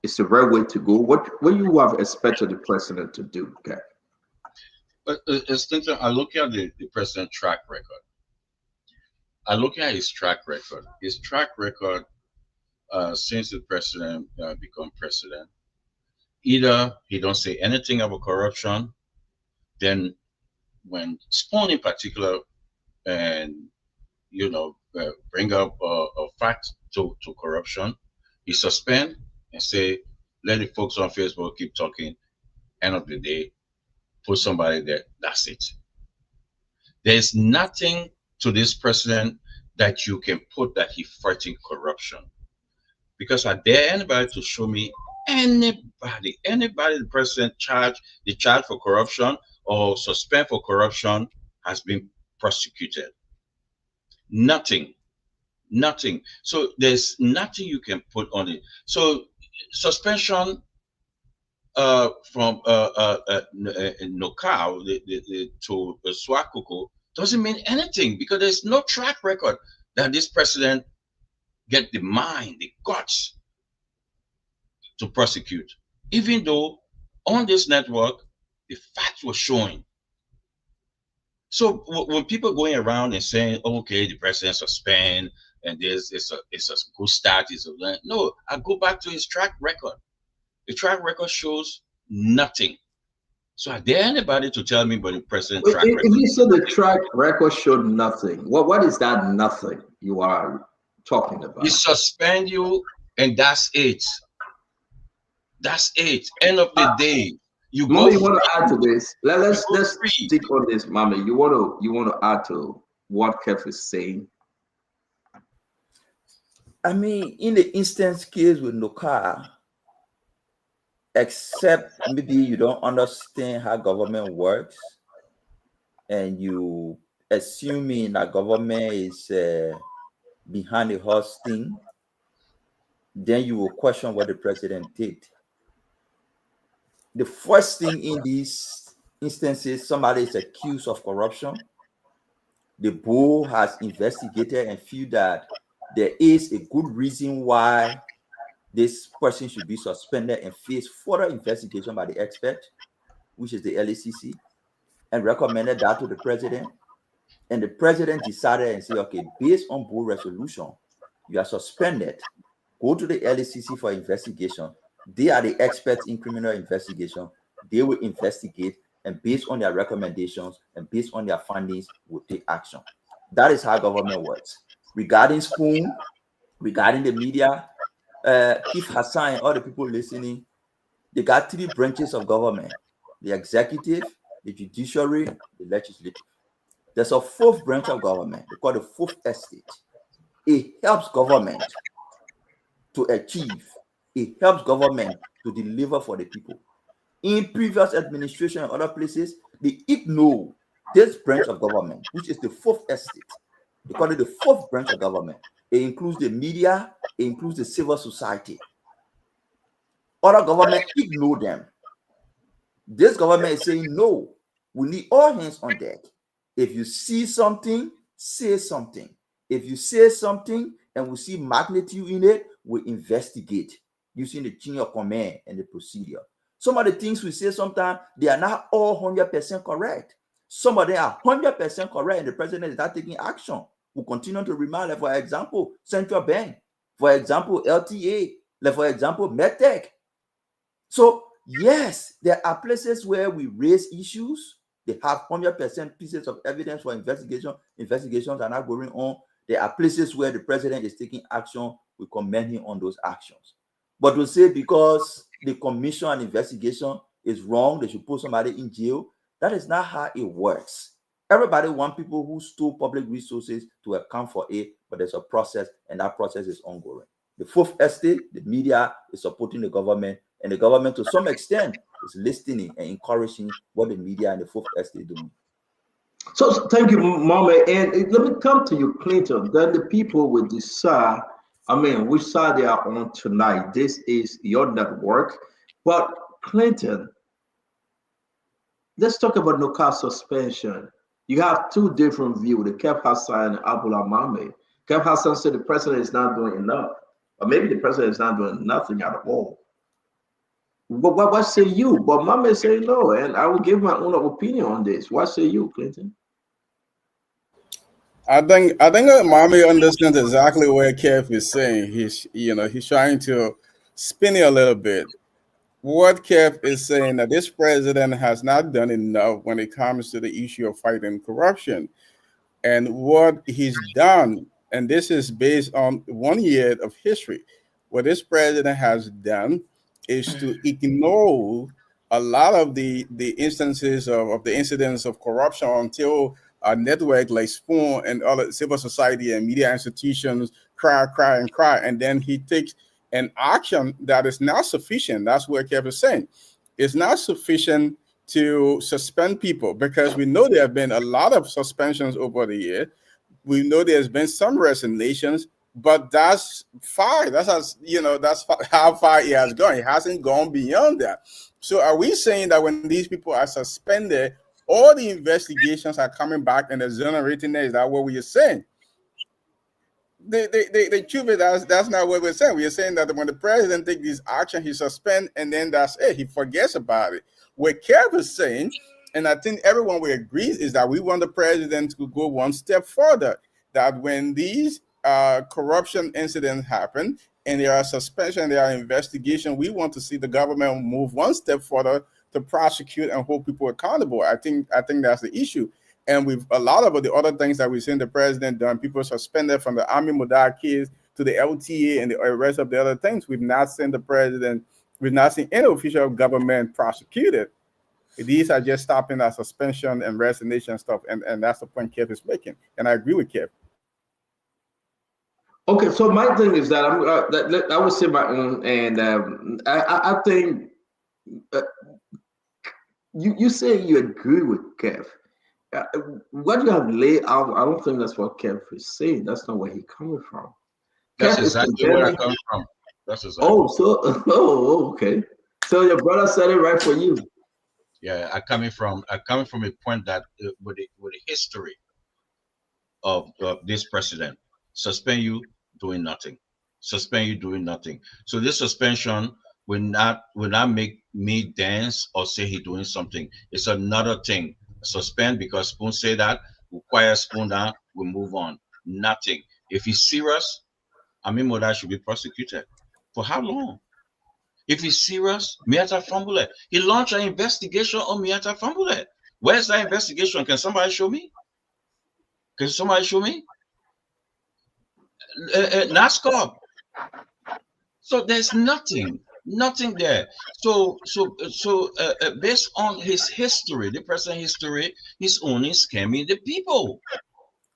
it's the right way to go? What you have expected the president to do, okay? But I look at the president's track record. I look at his track record. His track record since the president become president, either he don't say anything about corruption, then when Spoon in particular, and bring up a fact to corruption, he suspend and say, let the folks on Facebook keep talking. End of the day, put somebody there. That's it. There's nothing to this president that you can put that he fighting corruption. Because I dare anybody to show me anybody the president charge for corruption or suspend for corruption has been prosecuted. Nothing. So there's nothing you can put on it. So suspension from NOAL to Swakoko doesn't mean anything because there's no track record that this president get the mind, the guts to prosecute. Even though on this network, the facts were showing. So when people going around and saying, okay, the president suspend and it's a good start, no, I go back to his track record. The track record shows nothing. So I dare anybody to tell me about the president's track record. If you said the track record showed nothing, what is that nothing you are talking about? He suspend you and that's it. That's it. End of the day. You want to add to this? Let's stick on this, Mama. You want to add to what Kev is saying? I mean, in the instance case with NOAL, except maybe you don't understand how government works, and you assuming that government is behind the whole thing, then you will question what the president did. The first thing in these instances, somebody is accused of corruption. The board has investigated and feel that there is a good reason why this person should be suspended and face further investigation by the expert, which is the LACC, and recommended that to the president. And the president decided and said, okay, based on board resolution, you are suspended. Go to the LACC for investigation. They are the experts in criminal investigation. They will investigate, and based on their recommendations and based on their findings, will take action. That is how government works. Regarding Spoon, regarding the media, Keith Hassan and all the people listening, they got three branches of government: the executive, the judiciary, the legislative. There's a fourth branch of government, they call the fourth estate. It helps government to achieve. It helps government to deliver for the people. In previous administration and other places, they ignore this branch of government, which is the fourth estate. They call it the fourth branch of government. It includes the media, it includes the civil society. Other government ignore them. This government is saying, no, we need all hands on deck. If you see something, say something. If you say something and we see magnitude in it, we investigate using the chain of command and the procedure. Some of the things we say sometimes, they are not all 100% correct. Some of them are 100% correct and the president is not taking action. We continue to remind, for example, Central Bank, for example, LTA, Like, for example, medtech. So, yes, there are places where we raise issues. They have 100% pieces of evidence for investigation. Investigations are not going on. There are places where the president is taking action. We commend him on those actions. But to say because the commission and investigation is wrong, they should put somebody in jail, that is not how it works. Everybody wants people who stole public resources to account for it, but there's a process, and that process is ongoing. The fourth estate, the media is supporting the government, and the government to some extent is listening and encouraging what the media and the fourth estate doing. So thank you, Mama. And let me come to you, Clinton. Then the people will decide, which side they are on tonight. This is your network. But Clinton, let's talk about NOAL suspension. You have two different views, the Kev Hassan and Abdullah Mohammed. Kev Hassan said the president is not doing enough. Or maybe the president is not doing nothing at all. But what say you? But Mama say no, and I will give my own opinion on this. What say you, Clinton? I think Mommy understands exactly what Kev is saying. He's trying to spin it a little bit. What Kev is saying that this president has not done enough when it comes to the issue of fighting corruption, and what he's done, and this is based on 1 year of history. What this president has done is to ignore a lot of the instances of the incidents of corruption until a network like Spoon and other civil society and media institutions cry, and then he takes an action that is not sufficient. That's what Kev is saying. It's not sufficient to suspend people, because we know there have been a lot of suspensions over the year. We know there's been some resignations, but that's far. That's how far it has gone. It hasn't gone beyond that. So are we saying that when these people are suspended, all the investigations are coming back and exonerating them? Is that what we are saying? The truth is that's not what we're saying. We are saying that when the president takes this action, he suspends, and then that's it. He forgets about it. What Kev is saying, and I think everyone will agree, is that we want the president to go one step further. That when these corruption incidents happen and there are suspension, there are investigation, we want to see the government move one step further to prosecute and hold people accountable. I think that's the issue. And with a lot of the other things that we've seen the president done, people suspended from the Army Mudar case to the LTA and the rest of the other things, we've not seen any official government prosecuted. These are just stopping at suspension and resignation stuff, and that's the point Kev is making. And I agree with Kev. Okay, so my thing is that I would say my own, and I think you say you agree with Kev. What you have laid out, I don't think that's what Kev is saying. That's not where he's coming from. That's Kev exactly where I come from. That's exactly. Okay. So your brother said it right for you. Yeah, I coming from a point that with the history of this president, suspend you doing nothing, suspend you doing nothing. So this suspension will not make me dance or say he doing something. It's another thing. Suspend because Spoon say that, we quiet Spoon down, we move on. Nothing. If he's serious, Moda should be prosecuted. For how long? If he's serious, Miata Fambule. He launched an investigation on Miata Fambule. Where's that investigation? Can somebody show me? NASCAR. So there's nothing there. So based on his history, the present history, he's only scamming the people.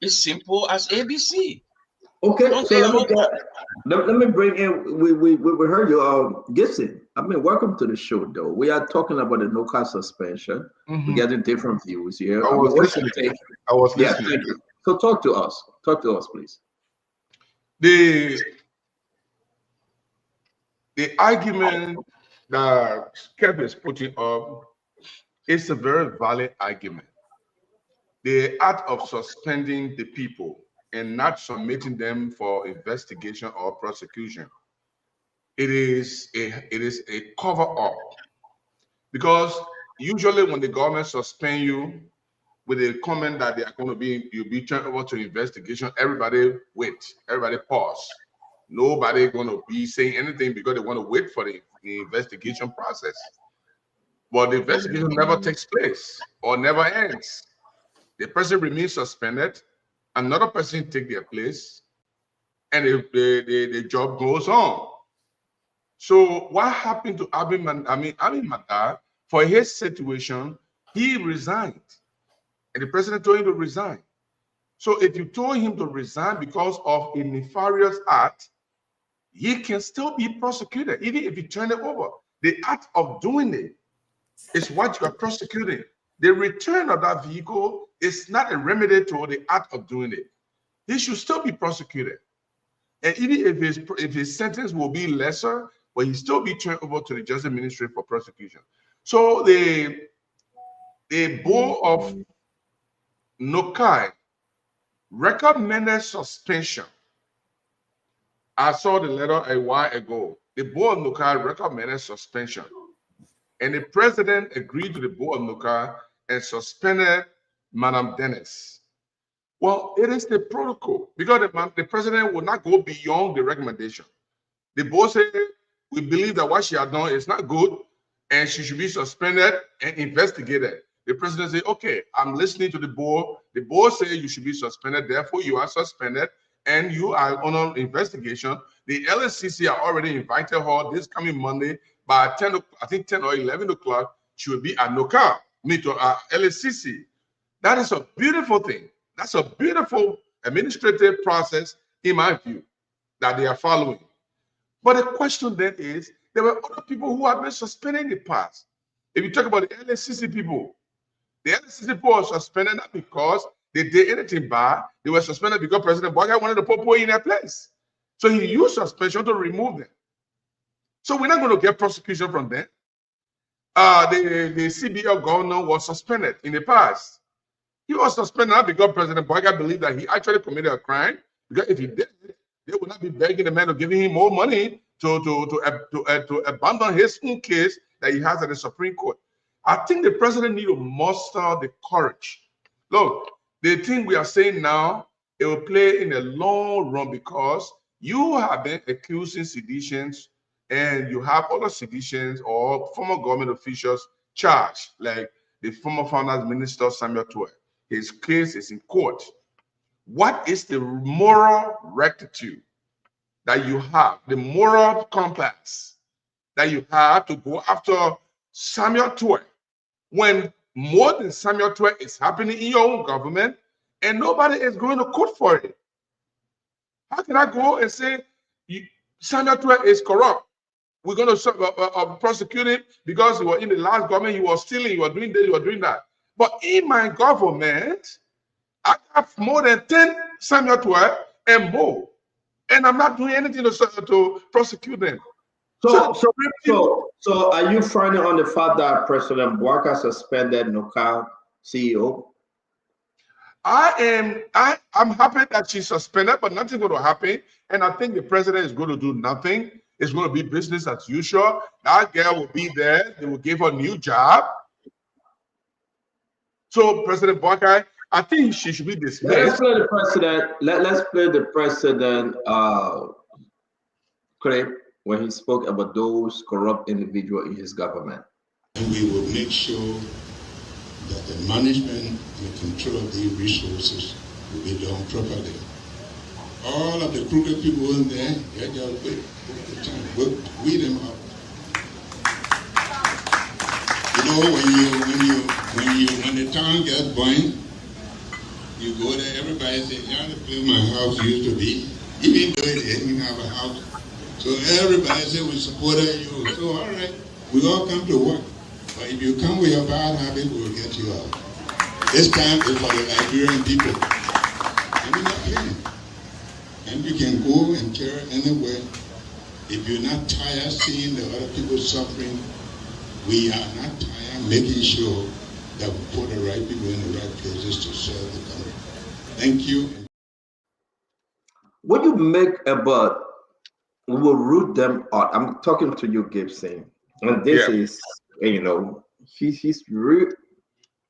It's simple as ABC. Okay, so let me bring in. We heard you, Gibson. Welcome to the show, though. We are talking about the NOAL suspension. We're getting different views here. I was listening. Thank you. So talk to us. Talk to us, please. The argument that Kev is putting up is a very valid argument. The act of suspending the people and not submitting them for investigation or prosecution, it is a cover up, because usually when the government suspend you with a comment that they are going to be, you'll be turned over to investigation, everybody wait, everybody pause. Nobody going to be saying anything because they want to wait for the investigation process. But the investigation never takes place or never ends. The person remains suspended, another person take their place, and the job goes on. So what happened to Amin Matar? For his situation, he resigned, and the president told him to resign. So if you told him to resign because of a nefarious act, he can still be prosecuted, even if you turn it over. The act of doing it is what you are prosecuting. The return of that vehicle is not a remedy to the act of doing it. He should still be prosecuted. And even if his sentence will be lesser, but he still be turned over to the Justice Ministry for prosecution. So the board of NOAL recommended suspension. I saw the letter a while ago. The board of NOAL recommended suspension. And the president agreed to the board of NOAL and suspended Madam Dennis. Well, it is the protocol because the president will not go beyond the recommendation. The board said, we believe that what she has done is not good and she should be suspended and investigated. The president said, okay, I'm listening to the board. The board said you should be suspended. Therefore, you are suspended and you are on investigation. The LACC are already invited her this coming Monday by 10 or 11 o'clock. She will be at NOAL, LACC. That is a beautiful thing. That's a beautiful administrative process, in my view, that they are following. But the question then is, there were other people who have been suspended in the past. If you talk about the LACC people, the LACC people were suspended not because they did anything bad. They were suspended because President Boga wanted to put people in their place. So he used suspension to remove them. So we're not going to get prosecution from them. The CBL governor was suspended in the past. He was suspended not because President Boga believed that he actually committed a crime. Because if he did, they would not be begging the man to give him more money to abandon his own case that he has at the Supreme Court. I think the president needs to muster the courage. Look, the thing we are saying now, it will play in the long run because you have been accusing seditions and you have other seditions or former government officials charged, like the former finance minister Samuel Tuer. His case is in court. What is the moral rectitude that you have, the moral compass that you have to go after Samuel Tuer when more than Samuel Tuer is happening in your own government and nobody is going to court for it? How can I go and say Samuel Tuer is corrupt? We're going to prosecute him because he was in the last government, he was stealing, he was doing this, he was doing that. But in my government, I have more than 10 Samuel Tuer and more. And I'm not doing anything to prosecute them. So are you frowning on the fact that President Bouaka suspended NOAL CEO? I'm happy that she's suspended, but nothing's going to happen. And I think the president is going to do nothing. It's going to be business as usual. That girl will be there. They will give her a new job. So President Bouaka, I think she should be dismissed. Let's play the president. Let's play the president clip when he spoke about those corrupt individuals in his government. And we will make sure that the management and control of these resources will be done properly. All of the crooked people in there, they just weed them out. You know, when the town gets going, you go there, everybody says, "Yeah, the place my house used to be," even though it didn't have a house. So everybody said, "We supported you." So all right, we all come to work. But if you come with your bad habit, we'll get you out. This time is for the Liberian people. And we're not paying. And you can go and care anywhere. If you're not tired seeing the other people suffering, we are not tired making sure that we put the right people in the right places to serve the country. Thank you. What do you make about, we will root them out? I'm talking to you, Gibson. And this is, you know, he's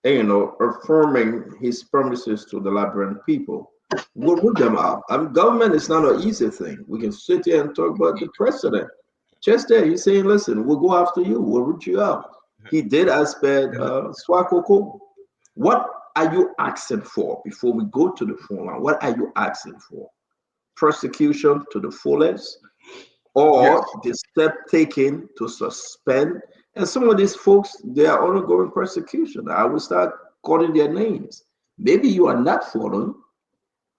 affirming his promises to the Liberian people. We'll root them out. I mean, government is not an easy thing. We can sit here and talk about the president. Just there, he's saying, listen, we'll go after you. We'll root you out. He did aspect Swakoko. What are you asking for before we go to the phone line? What are you asking for? Persecution to the fullest, or the step taken to suspend? And some of these folks, they are undergoing persecution. I will start calling their names. Maybe you are not following,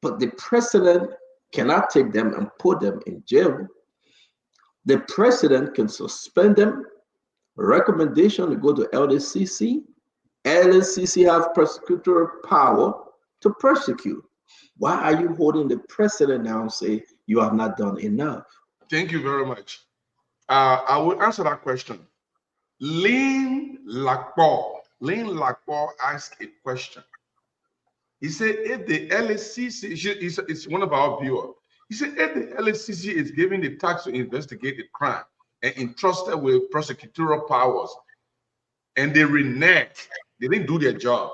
but the president cannot take them and put them in jail. The president can suspend them. Recommendation to go to LACC. LACC have prosecutorial power to persecute. Why are you holding the president now and say you have not done enough? Thank you very much. I will answer that question. Lynn Lackball asked a question. He said, if the LACC, it's one of our viewers, he said, if the LACC is given the task to investigate the crime and entrusted with prosecutorial powers, and they renege, they didn't do their job,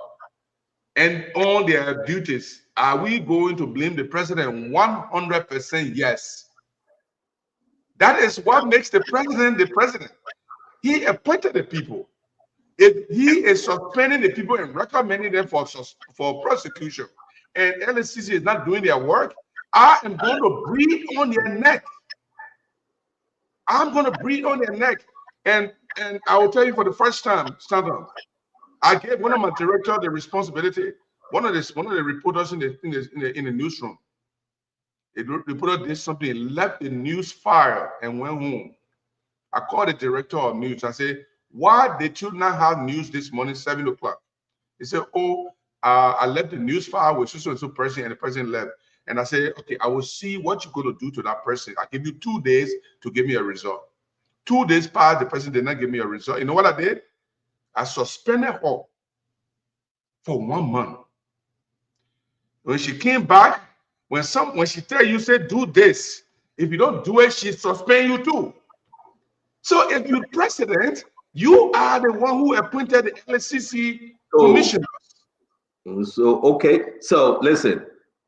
and on their duties, are we going to blame the president? 100% yes. That is what makes the president the president. He appointed the people. If he is suspending the people and recommending them for prosecution, and LACC is not doing their work, I am going to breathe on their neck. I'm going to breathe on their neck. And I will tell you for the first time, Stanton, I gave one of my directors the responsibility. One of the reporters in the newsroom, the reporter did something, left the news fire and went home. I called the director of news. I said, why did you not have news this morning, 7 o'clock? He said, oh, I left the news file with so person, and the person left. And I said, okay, I will see what you're going to do to that person. I give you 2 days to give me a result. 2 days passed, the person did not give me a result. You know what I did? I suspended her for 1 month. When she came back, when she tell you, say, do this, if you don't do it, she suspend you too. So if you're president, you are the one who appointed the LACC commissioners. So, okay. So listen,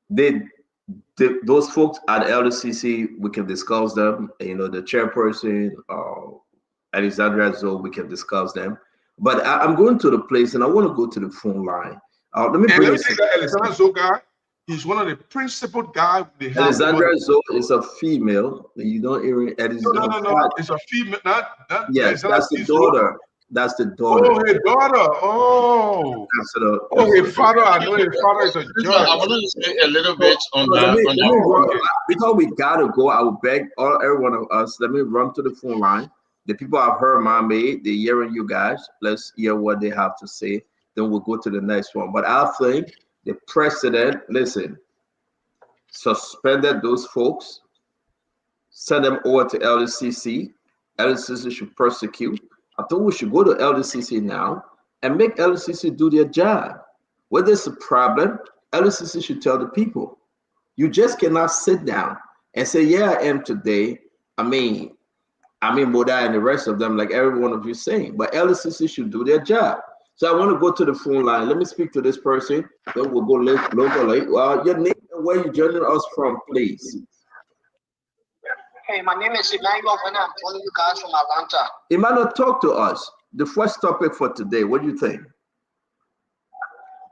those folks at LACC, we can discuss them. You know, the chairperson, Alexandra Zoe, we can discuss them. But I'm going to the place, and I want to go to the phone line. Let me bring you that Alexandra Zoe guy. He's one of the principal guys. Alexandra Zoe is a female. You don't even. No. It's a female. Yes, that's the daughter. That's the daughter. Oh, her daughter. Oh. Her father. I know her father is a judge. I want to say a little bit on that. Because we gotta go, I will beg every one of us. Let me run to the phone line. The people have heard my maid. They're hearing you guys. Let's hear what they have to say. Then we'll go to the next one. But I think the president, listen, suspended those folks, send them over to LACC. LACC should persecute. I think we should go to LACC now and make LACC do their job. Where there's a problem, LACC should tell the people. You just cannot sit down and say, yeah, I am today. I mean Moda and the rest of them, like every one of you saying, but LACC should do their job. So I want to go to the phone line. Let me speak to this person. Then we'll go locally. Your name and where you joining us from, please. Hey, my name is Emmanuel. When I'm calling you guys from Atlanta. Emmanuel, talk to us. The first topic for today. What do you think?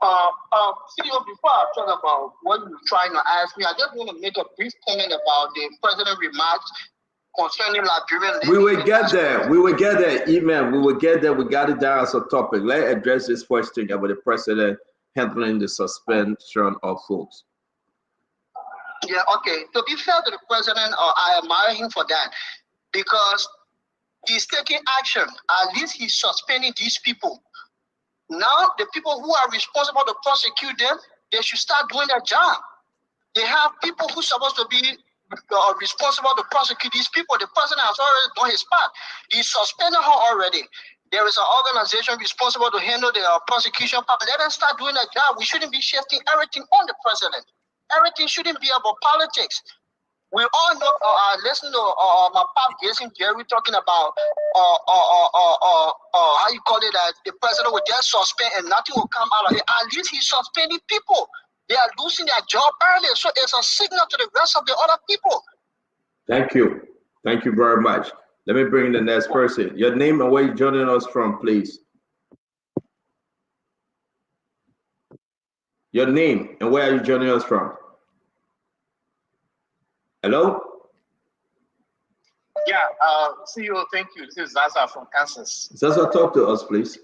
CEO, before I talk about what you're trying to ask me, I just want to make a brief comment about the president's remarks concerning Liberian. We will get there. We will get there. Email. We will get there. We got it down as a topic. Let's address this question about the president handling the suspension of folks. Yeah, okay. To be fair to the president, I admire him for that because he's taking action. At least he's suspending these people. Now, the people who are responsible to prosecute them, they should start doing their job. They have people who's supposed to be responsible to prosecute these people. The president has already done his part. He suspended her already. There is an organization responsible to handle the prosecution part. Let them start doing their job. We shouldn't be shifting everything on the president. Everything shouldn't be about politics. We all know, listen to my pop Jason Jerry talking about, how you call it, that the president will just suspend and nothing will come out of it. At least he's suspending people. They are losing their job early. So it's a signal to the rest of the other people. Thank you. Thank you very much. Let me bring the next person. Your name and where you're joining us from, please. Your name and where are you joining us from? Hello? Yeah, CEO, thank you. This is Zaza from Kansas. Zaza, talk to us, please.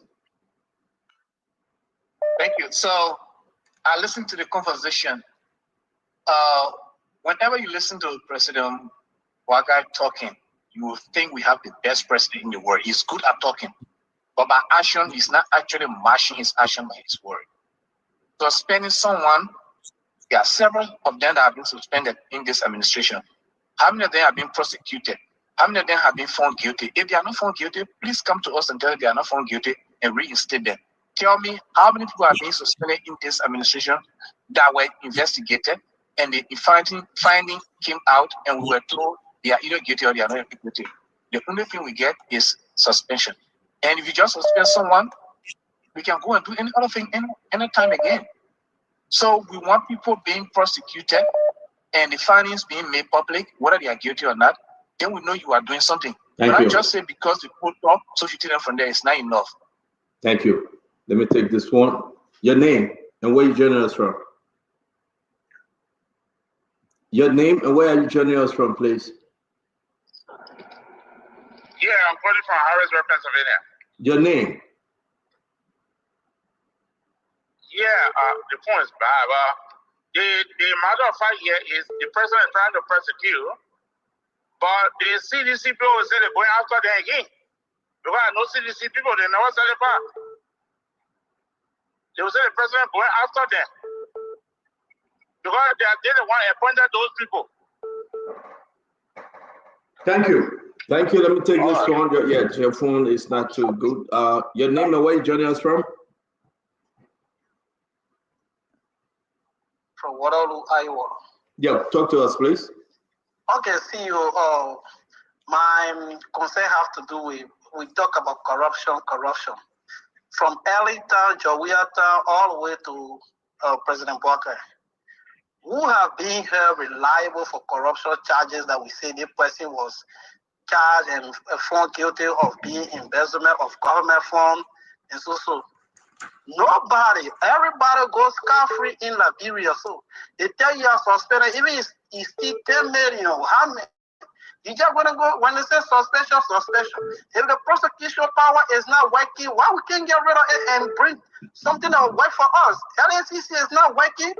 Thank you. So I listened to the conversation. Whenever you listen to President Waga talking, you will think we have the best president in the world. He's good at talking, but by action, he's not actually matching his action by his word. Suspending someone, there are several of them that have been suspended in this administration. How many of them have been prosecuted? How many of them have been found guilty? If they are not found guilty, please come to us and tell them they are not found guilty and reinstate them. Tell me how many people have been suspended in this administration that were investigated and the finding came out and we were told they are either guilty or they are not guilty. The only thing we get is suspension. And if you just suspend someone, we can go and do any other thing anytime again. So we want people being prosecuted and the findings being made public, whether they are guilty or not. Then we know you are doing something. Thank Not you. just say because the court up, so you take them from there, it's not enough. Thank you. Let me take this one. Your name and where you joining us from? Your name and where are you joining us from, please? Yeah, I'm calling from Harrisburg, Pennsylvania. Your name? Yeah, the point is bad. The matter of fact here is the president trying to persecute, but the CDC people will say they're going after them again. Because I know CDC people, they never sell it back. They will say the president going after them. Because they the one appointed those people. Thank you. Thank you. Let me take this one. Yeah, your phone is not too good. Your name and where you joining us from? From Waterloo, Iowa. Yeah, talk to us, please. Okay, CEO. My concern have to do with, we talk about corruption. From Ellington, Jowea, all the way to President Walker. Who have been here reliable for corruption charges that we say this person was charged and found guilty of being embezzlement of government funds and so. Nobody. Everybody goes scot-free in Liberia. So they tell you are suspended. Even if it's still 10 million, how many? You just want to go, when they say suspension. If the prosecution power is not working, why we can't get rid of it and bring something that will work for us? LACC is not working.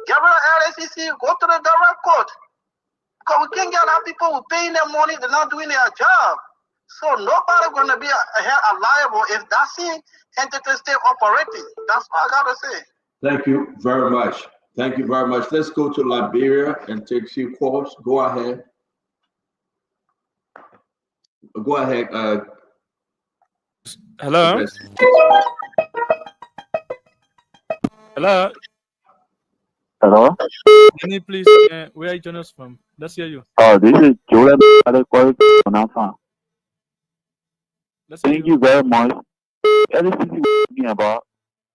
Get rid of LACC, go to the direct court. Because we can't get our people who paying their money, they're not doing their job. So nobody going to be liable if that same entity stay operating. That's all I got to say. Thank you very much. Thank you very much. Let's go to Liberia and take a few calls. Go ahead. Go ahead. Hello. Hello. Hello. Can you please, where are you joining us from? Let's hear you. Oh, this is Jordan. Thank you very much. Everything you're talking about,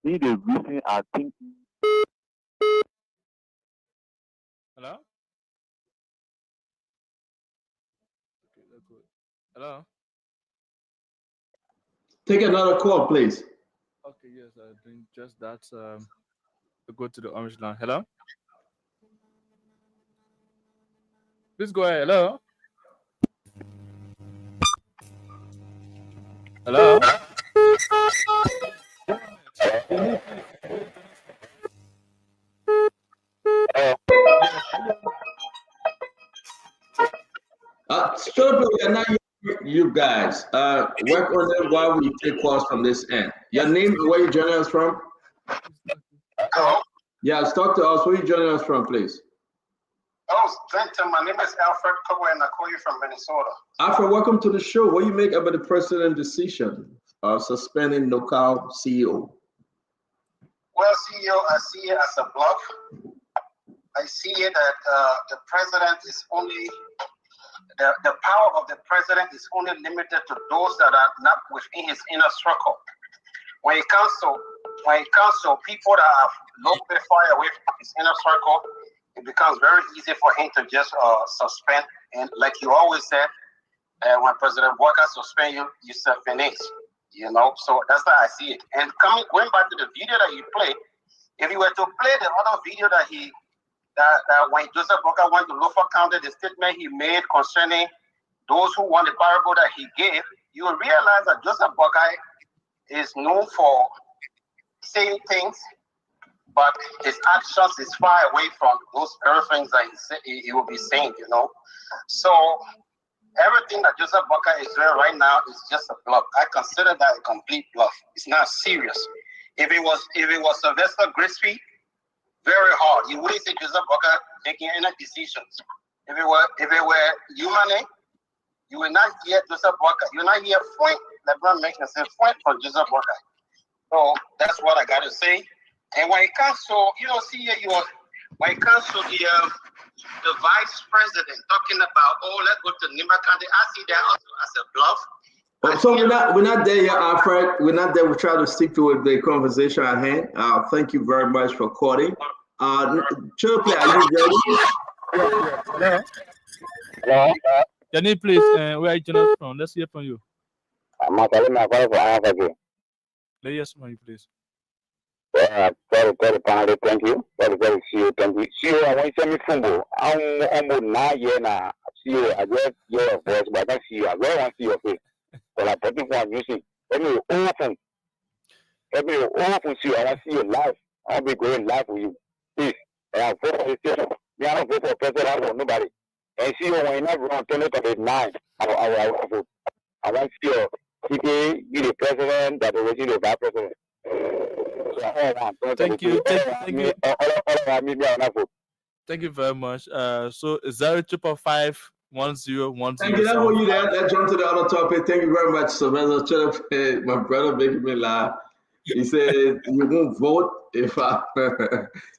see the reason I think. Hello. Okay, that's good. Hello. Take another call, please. Okay, yes, I'm doing just that. Go to the orange line. Hello. Please go ahead. Hello. Hello. Strictly, we are not you guys. Work on it while we take calls from this end. Your name and where you joining us from? Hello? Yeah, talk to us. Where you joining us from, please? Oh, Trenton, my name is Alfred Kogo and I call you from Minnesota. Alfred, welcome to the show. What do you make about the president's decision of suspending NOAL CEO? Well, CEO, I see it as a bluff. I see it that the president is only, the power of the president is only limited to those that are not within his inner circle. When it comes to when it comes to people that are locally far away from his inner circle, it becomes very easy for him to just suspend. And like you always said, when President Walker suspend you, you self-finish. You know, so that's how I see it. And going back to the video that you played, if you were to play the other video that when Joseph Walker went to Lofa County, the statement he made concerning those who won the parable that he gave, you will realize that Joseph Walker is known for saying things, but his actions is far away from those very things that he will be saying, you know. So everything that Joseph Walker is doing right now is just a bluff. I consider that a complete bluff. It's not serious. If it was Sylvester Grisby, very hard. You wouldn't see Joseph Walker making any decisions. If it were Humane, you will not hear Joseph Walker. You will not hear point LeBron making a point for Joseph Walker. So that's what I got to say. And when it comes to, when it comes to the vice president talking about, let's go to Nimba County, I see that also as a bluff. So we're not there yet, Alfred. We're not there. We try to stick to the conversation at hand. Thank you very much for calling. Chirplay, are you ready? Hello. Jenny, please, where are you joining us from? Let's hear from you. I'm calling my father for Africa. Yes, from you, please. Very finally, thank you. Very see you. Thank you. See you. I want to send me Fumbo. I'm not here now. See you. I just hear your voice, but I don't see you. I don't want to see your face. But I'm putting for music. Let me open see you. I want to see you live. I'll be going live with you. Please. And I'll vote for the station. I don't vote for president. I don't want nobody. And see you when you're not wrong. Turn it at 9. I want to see you. TK, be the president. That will be the vice president. Thank you. Thank you very much. So 0555101. Thank you. That's what you there. Let's jump to the other topic. Thank you very much, Sylvester. My brother making me laugh. He said, "You won't vote if I."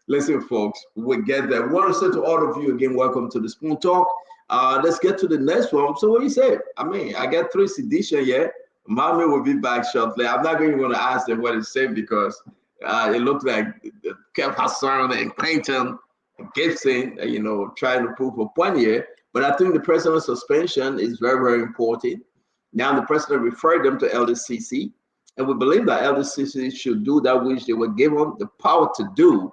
Listen, folks, we get that. We want to say to all of you again, welcome to the Spoon Talk. Let's get to the next one. So, what do you say? I mean, I got 3 sedition yet. Mommy will be back shortly. I'm not going to ask them what it said because it looked like Kev Hassan and Clinton Gibson, trying to prove a point here. But I think the president's suspension is very, very important. Now the president referred them to LACC, and we believe that LACC should do that which they were given the power to do,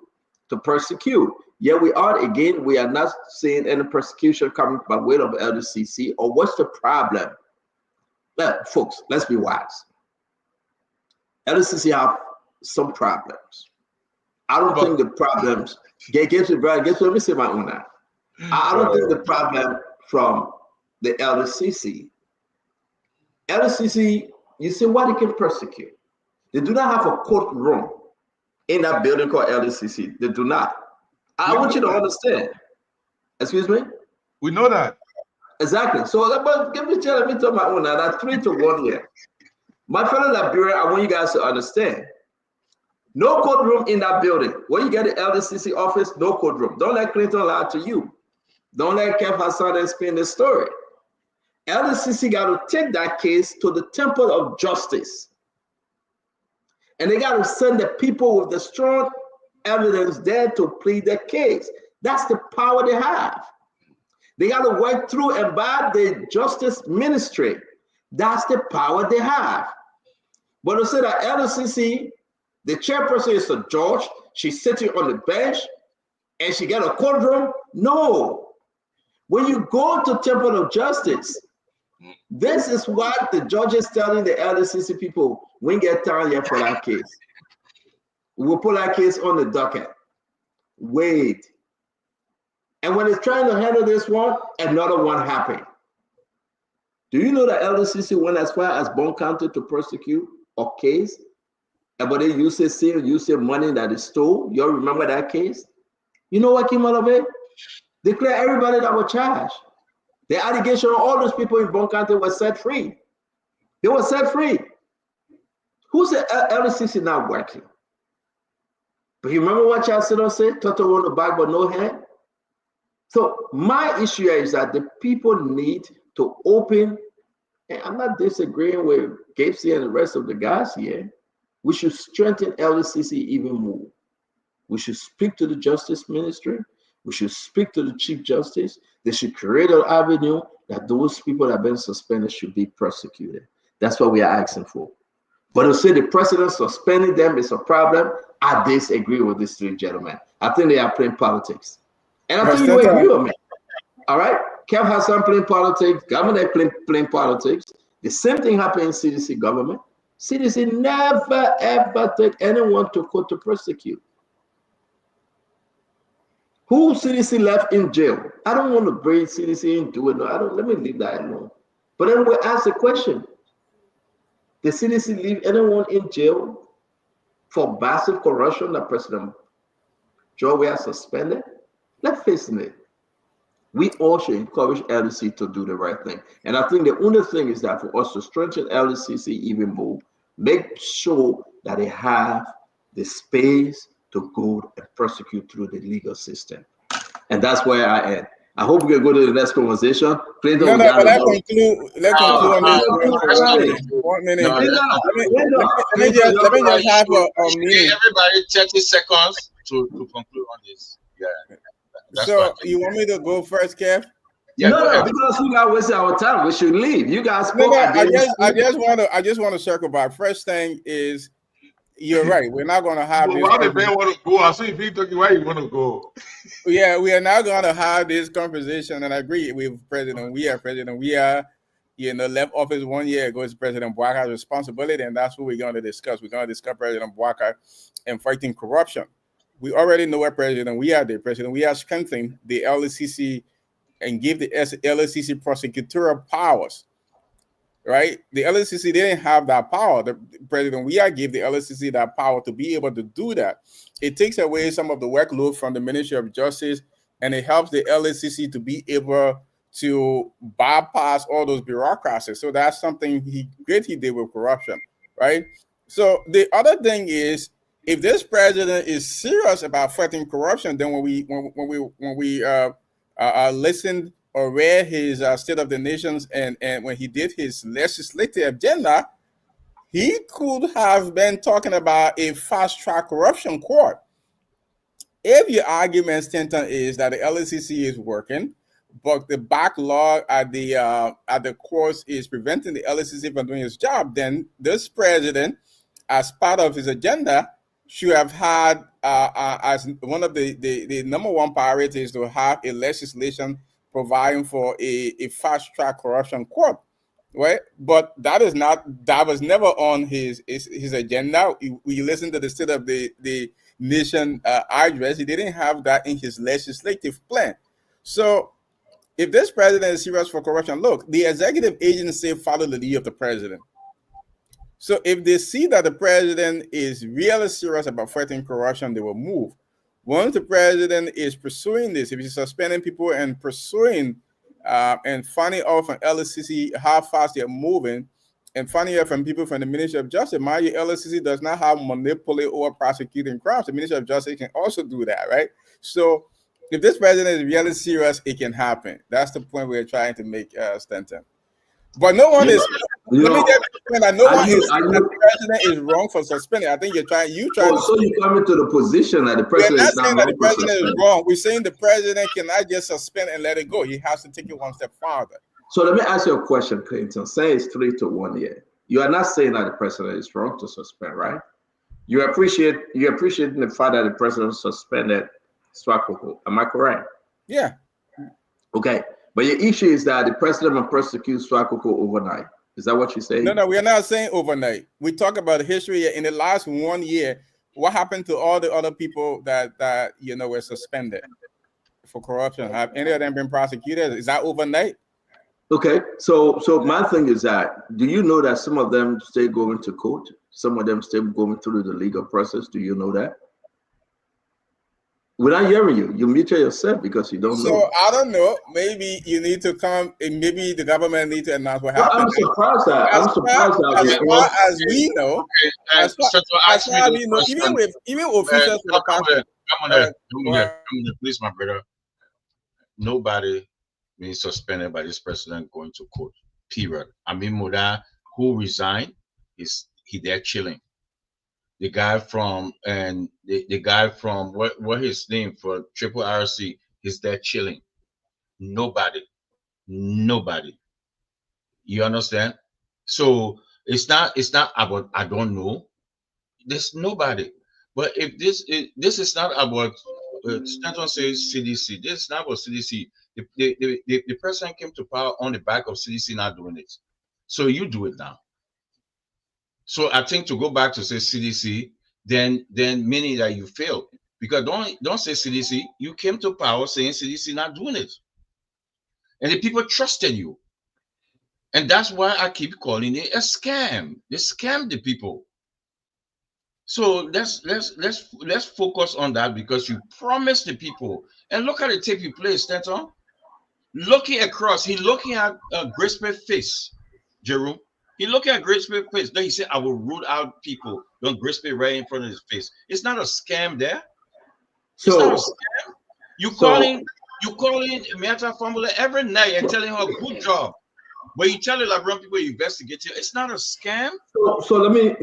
to persecute. Yet we are not seeing any persecution coming by way of LACC. Or what's the problem? Folks, let's be wise. LACC have some problems. I don't think the problems let me say my own now. I don't think the problem from the LACC. LACC, you see what they can persecute. They do not have a courtroom in that building called LACC. They do not. I want you to understand. Excuse me? We know that. Exactly. So let me tell my own now. That's 3-1 here. My fellow Liberian, I want you guys to understand. No courtroom in that building. When you get the LDCC office, no courtroom. Don't let Clinton lie to you. Don't let Kev Hassan spin the story. LDCC got to take that case to the Temple of Justice. And they got to send the people with the strong evidence there to plead their case. That's the power they have. They got to work through and by the justice ministry. That's the power they have. But to say that LDCC, the chairperson is a judge, she's sitting on the bench, and she got a courtroom? No. When you go to Temple of Justice, this is what the judge is telling the LDCC people, we get time here for that case. We'll put that case on the docket. Wait. And when it's trying to handle this one, another one happened. Do you know that LDCC went as far as Bone County to prosecute a case? But they use money that is stole. You all remember that case? You know what came out of it? Declare everybody that was charged. The allegation of all those people in Bone County were set free. They were set free. Who's the LDCC not working? But you remember what Chancellor said? Toto on the back but no head. So my issue is that the people need to open, and I'm not disagreeing with Gapesy and the rest of the guys here, We should strengthen LACC even more. We should speak to the Justice Ministry. We should speak to the Chief Justice. They should create an avenue that those people that have been suspended should be prosecuted. That's what we are asking for. But to say the president suspending them is a problem, I disagree with these three gentlemen. I think they are playing politics. And I think you agree with me. All right? Kev Hassan playing politics, governor playing politics. The same thing happened in CDC government. CDC never ever take anyone to court to prosecute. Who CDC left in jail? I don't want to bring CDC into it. No, I don't. Let me leave that alone. But then we ask the question: did CDC leave anyone in jail for massive corruption that President Joe has suspended? Let's face it. We all should encourage LDC to do the right thing. And I think the only thing is that for us to strengthen LDCC even more, make sure that they have the space to go and prosecute through the legal system. And that's where I am. I hope we can go to the next conversation. Clinton, but let's conclude on this. 1 minute. No, let me just have a meeting. Everybody 30 seconds to conclude on this. Yeah. So you want me to go first, Kev? Yeah, no, because we got wasting our time. We should leave. You guys spoke. I just want to circle back. First thing is, you're right. We're not going to have this. Why the man want to go? I see if he talking, why you want to go? Yeah, we are not going to have this conversation. And I agree with President. We are, left office 1 year ago. It's President Bouakar's responsibility, and that's what we're going to discuss. We're going to discuss President Bouakar and fighting corruption. We already know what President we are strengthening the LACC and give the LACC prosecutorial powers, right? The LACC didn't have that power. The President gave the LACC that power to be able to do that. It takes away some of the workload from the Ministry of Justice, and it helps the LACC to be able to bypass all those bureaucracies. So that's something he did with corruption, right? So the other thing is, if this president is serious about fighting corruption, then when we listened or read his State of the Nations and when he did his legislative agenda, he could have been talking about a fast-track corruption court. If your argument, Stanton, is that the LACC is working, but the backlog at the courts is preventing the LACC from doing its job, then this president, as part of his agenda, should have had as one of the number one priorities to have a legislation providing for a fast-track corruption court, right? But that was never on his agenda. We listened to the State of the Nation address. He didn't have that in his legislative plan. So if this president is serious for corruption, look, the executive agency follow the lead of the president. So if they see that the president is really serious about fighting corruption, they will move. Once the president is pursuing this, if he's suspending people and pursuing and finding out from LACC how fast they're moving, and finding out from people from the Ministry of Justice, mind you, LACC does not have monopoly over prosecuting crimes. The Ministry of Justice can also do that, right? So if this president is really serious, it can happen. That's the point we're trying to make, Stanton. But no one is. Let me get that no one is saying that the president is wrong for suspending. I think you're trying. So you come into the position that the president. We're not saying that the president is wrong. We're saying the president cannot just suspend and let it go. He has to take it one step farther. So let me ask you a question, Clinton. Say it's 3 to 1 year. You are not saying that the president is wrong to suspend, right? You appreciate the fact that the president suspended Swakoko. Am I correct? Yeah. Okay. But your issue is that the president will prosecute Swakoko overnight. Is that what you're saying? No, we are not saying overnight. We talk about the history in the last 1 year. What happened to all the other people that were suspended for corruption? Have any of them been prosecuted? Is that overnight? Okay. So my thing is that, do you know that some of them still going to court? Some of them still going through the legal process. Do you know that? We're not hearing you. You mute yourself because you don't know. So I don't know. Maybe you need to come, and maybe the government needs to announce what happened. I'm surprised that. As far as we know, even officials for the country. Come on there, please, my brother. Nobody being suspended by this president going to court. Period. Amin Moda, who resigned, is he there chilling. the guy from the guy from what his name for Triple RC is there chilling. Nobody. You understand? So it's not about I don't know. There's nobody. But if this is not about Stanton says CDC. This is not about CDC. The president came to power on the back of CDC not doing it. So you do it now. So I think to go back to say CDC, then meaning that you failed. Because don't say CDC. You came to power saying CDC not doing it. And the people trusted you. And that's why I keep calling it a scam. They scammed the people. So let's focus on that because you promised the people. And look at the tape you play, Stanton. Looking across, he looking at Grace Smith's face, Jerome. He looking at Grace Smith's face. Then he said, I will root out people. Don't Grace Smith right in front of his face. It's not a scam there. It's not a scam. You calling Miata Formula every night and telling her good job. But you tell the Liberian people you investigate you. It's not a scam. So let me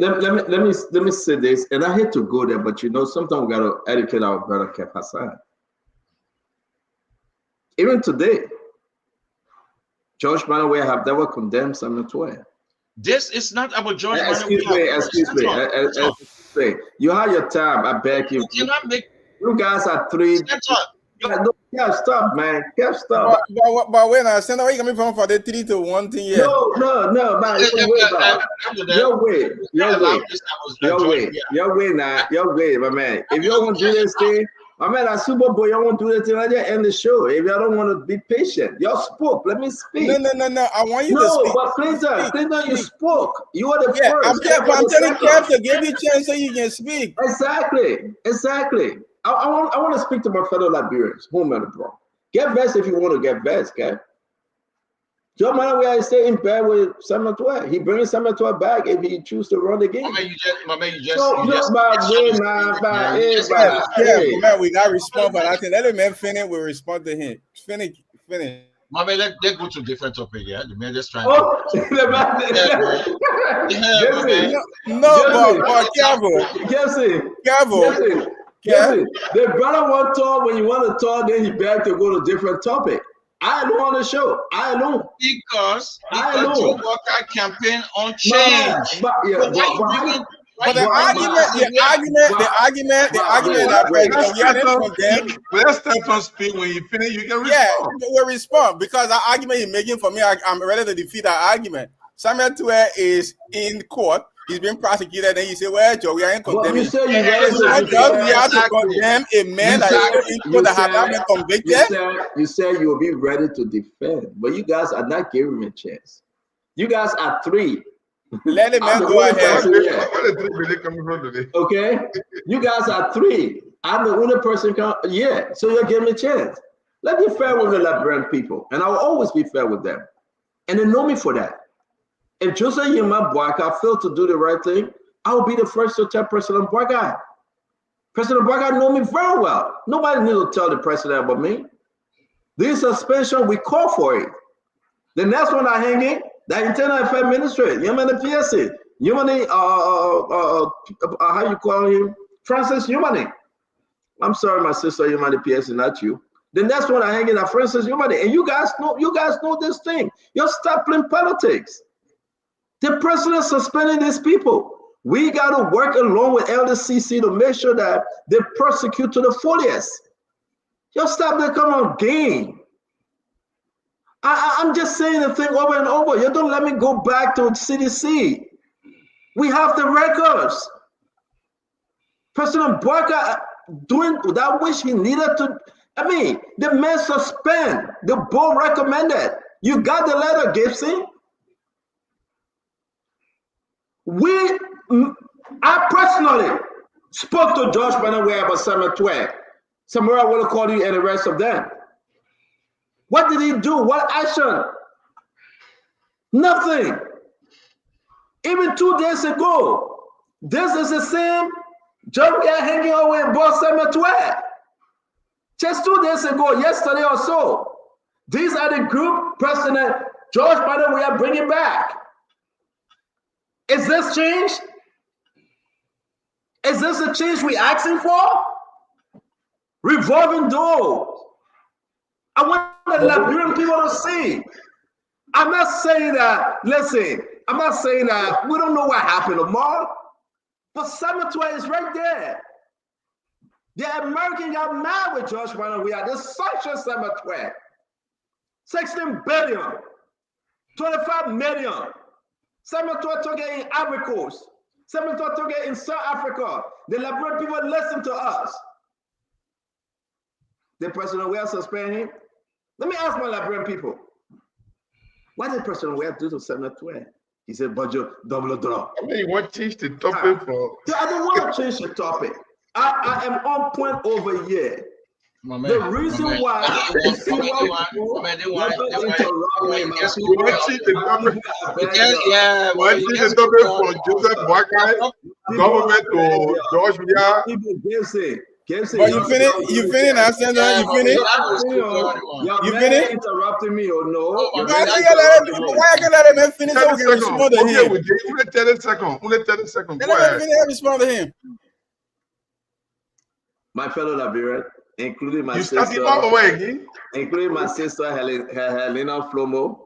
say this, and I hate to go there, but you know, sometimes we gotta educate our brother Kev Hassan. Even today, George Manaway have never condemned Samuel Twain. This is not about George Excuse me. You have your time. I beg you. You cannot make. You guys are three. Yeah, stop, man. Stop. But when I send away coming from for the 3 to 1 thing, yeah. No, man. Your way, my man. If you don't want to do this thing, my man, a Super Bowl, you don't want to do this thing, I just end the show. If you don't want to be patient, y'all spoke. Let me speak. No. I want you to speak. No, but Clinton, you spoke. You are the first. I'm telling Kev to give you a chance so you can speak. Exactly. I want to speak to my fellow Liberians, home and abroad. Get vexed if you want to get vexed, okay? Joe Manaway, I stay in bed with Samuel Twain. He brings Samuel Twain back if he chooses to run the game. We got respond for that. Let the man finish. We respond to him. Finish. My man, let's go to a different topic. Yeah, the man just trying. Careful. The brother want to talk when you want to talk, then he back to go to different topic. I don't want to show. I don't. Because Joe Walker campaign on change. But the argument that let's start on speak. When you finish, you can respond. Yeah, we'll respond because the argument you're making for me, I'm ready to defeat that argument. Samuel Twain is in court. He's been prosecuted, and you say, well, Joe, we are in condemning. You say we have to condemn a man that has not been convicted. You said you will be ready to defend, but you guys are not giving me a chance. You guys are three. Let the man go ahead. Okay? You guys are three. I'm the only person. So you're giving me a chance. Let me be fair with the Liberian people, and I will always be fair with them. And they know me for that. If Joseph Yuma Boyka failed to do the right thing, I will be the first to tell President Boyka. President Boyka know me very well. Nobody needs to tell the president about me. This suspension, we call for it. The next one I hang in, the Internal Affairs Ministry, Yumani PSC, Yumani, how you call him? Francis Yumani. I'm sorry, my sister Yumani PSC, not you. The next one I hang in at Francis Yumani. And you guys know this thing. You're stop playing politics. The president suspending these people. We got to work along with LACC to make sure that they prosecute to the fullest. You'll stop the come on game. I'm just saying the thing over and over. You don't let me go back to CDC. We have the records. President Boyka doing that which he needed to. I mean, the man suspend. The board recommended. You got the letter, Gibson. I personally spoke to George Manaway about Samuel Twain. Samura will call you and the rest of them. What did he do? What action? Nothing. Even 2 days ago, this is the same John guy hanging away in both Samuel Twain. Just 2 days ago, yesterday or so. These are the group President George Manaway are bringing back. Is this changed? Is this the change we're asking for? Revolving doors. I want the Liberian people to see. I'm not saying that, listen, I'm not saying that we don't know what happened tomorrow, but cemetery is right there. The American got mad with George Brown. We are the social cemetery. 16 billion, 25 million. Cemetery took it in Ivory Coast. Cemetery took it in South Africa. The Liberian people listen to us. The president will suspend him. Let me ask my Liberian people. What did President Ware do to cemetery? He said, budget double draw. I mean, you want to change the topic for? I don't want to change the topic. I am on point over here. The reason why you see why people the topic for Joseph Boakai, government to George Weah. But you finish, Ascendant, you finish? You finish? Interrupting me or no? Why I can let him finish so we can respond to him? Only 30 seconds. Only 30 seconds. Go let ahead. him respond to him. My fellow Liberian, including my sister, including my sister Helena Flomo.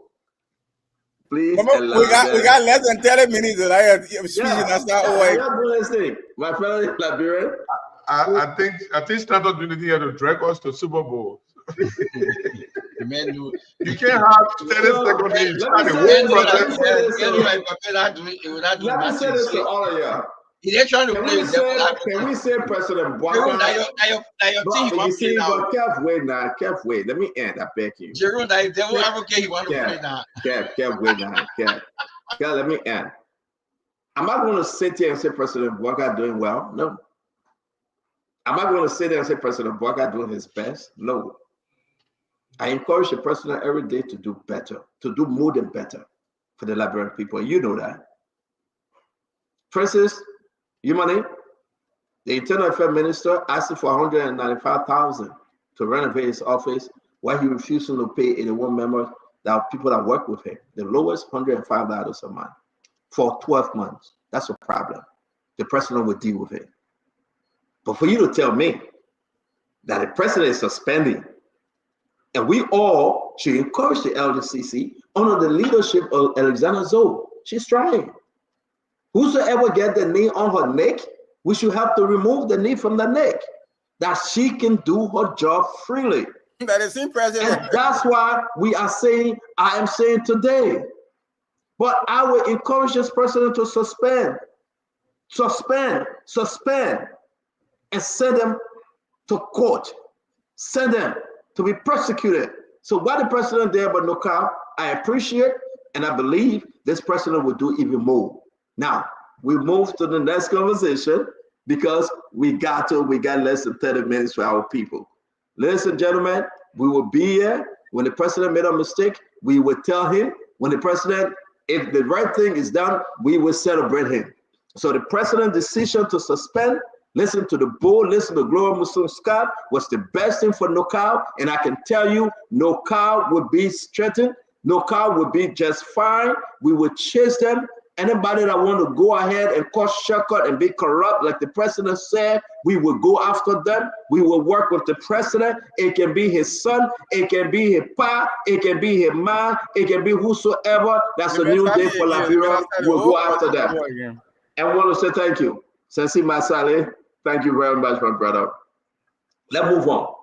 Please allow we got less than 30 minutes and I have speaking. That's not OA. My fellow Liberian. I think Standard Unity had to drag us to Super Bowl. You can't have 30 seconds in Let me say this to all of you. Can we say President Boakai? You see, but Kev, wait now. Kev, wait. Let me end. I beg you. Kev, wait now. Kev, let me end. Am I going to sit here and say President Boakai doing well? No. Am I going to sit there and say President Boakai doing his best? No. I encourage the president every day to do better, to do more than better for the Liberian people. You know that. Francis, Yumani, the Internal Affairs Minister asked for $195,000 to renovate his office while he refused to pay 81 members that people that work with him. The lowest $105 a month for 12 months. That's a problem. The president will deal with it. But for you to tell me that the president is suspending, and we all should encourage the LACC under the leadership of Alexander Zoe. She's trying. Whosoever get the knee on her neck, we should have to remove the knee from the neck, that she can do her job freely. That is impressive. And that's why we are saying, I am saying today. But I will encourage this president to suspend, and send them to court, send them to be prosecuted. So what the president did but no cow, I appreciate, and I believe this president will do even more. Now, we move to the next conversation because we got less than 30 minutes for our people. Ladies and gentlemen, we will be here. When the president made a mistake, we will tell him. When the president, if the right thing is done, we will celebrate him. So the president's decision to suspend, listen to the board, listen to Gloria Muslim Scott, was the best thing for NOAL. And I can tell you, NOAL would be strengthened. NOAL would be just fine. We would chase them. Anybody that want to go ahead and cause shortcut and be corrupt, like the president said, we will go after them. We will work with the president. It can be his son. It can be his pa. It can be his ma. It can be whosoever. That's a new day for Liberia. We'll go after them. And I want to say thank you. Sensi Masale, thank you very much, my brother. Let's move on.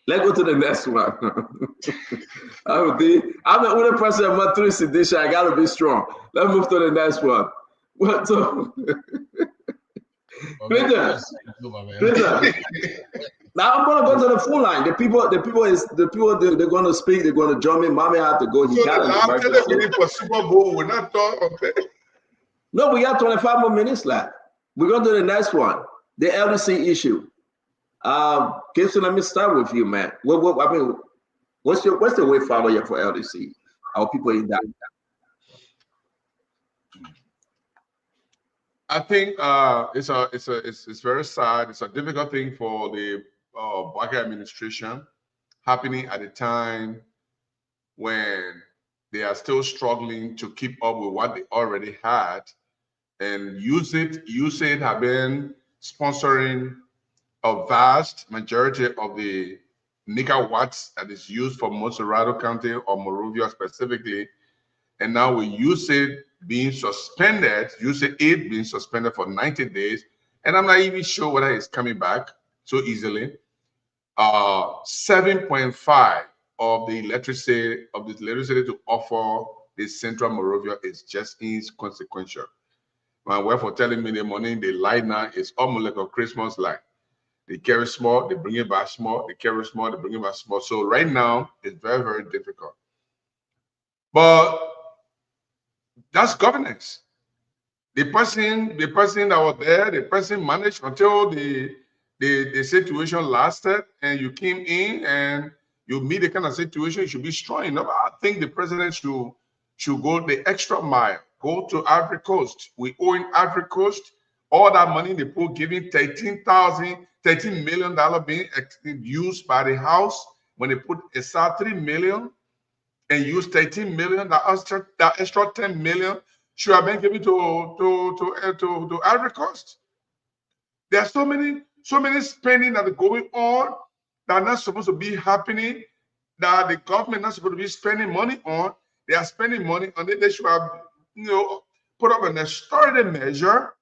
Let's go to the next one. I'm the only person in my 3 edition. I gotta be strong. Let's move to the next one. What so? Peter. Now I'm gonna go to the full line. The people they're gonna speak. They're gonna join me. Mommy had to go. He got after the meeting for Super Bowl, we're not talking. No, we got 25 more minutes left. We're going to the next one, the LDC issue. Gibson, let me start with you, man. I mean, what's the way forward for LDC? Our people in that. I think it's very sad. It's a difficult thing for the Boakai administration happening at a time when they are still struggling to keep up with what they already had, and use it have been sponsoring a vast majority of the megawatts that is used for Montserrado County or Morovia specifically. And now we use it being suspended, it being suspended for 90 days. And I'm not even sure whether it's coming back so easily. 7.5 of the electricity to offer the central Morovia is just inconsequential. My wife was telling me the money they light now is almost like a Christmas light. They carry small, they bring it back small, they carry small, they bring it back small. So right now it's very, very difficult. But that's governance. The person that was there, the person managed until the situation lasted, and you came in and you meet the kind of situation, you should be strong enough. I think the president should go the extra mile, go to Ivory Coast. We owe in Ivory Coast all that money they put, giving $13 million being used by the House when they put aside $3 million and use 13 million, that extra 10 million should have been given to Ivory Coast. There are so many spending that are going on that are not supposed to be happening, that the government not supposed to be spending money on. They are spending money on it. They should have, put up an austerity measure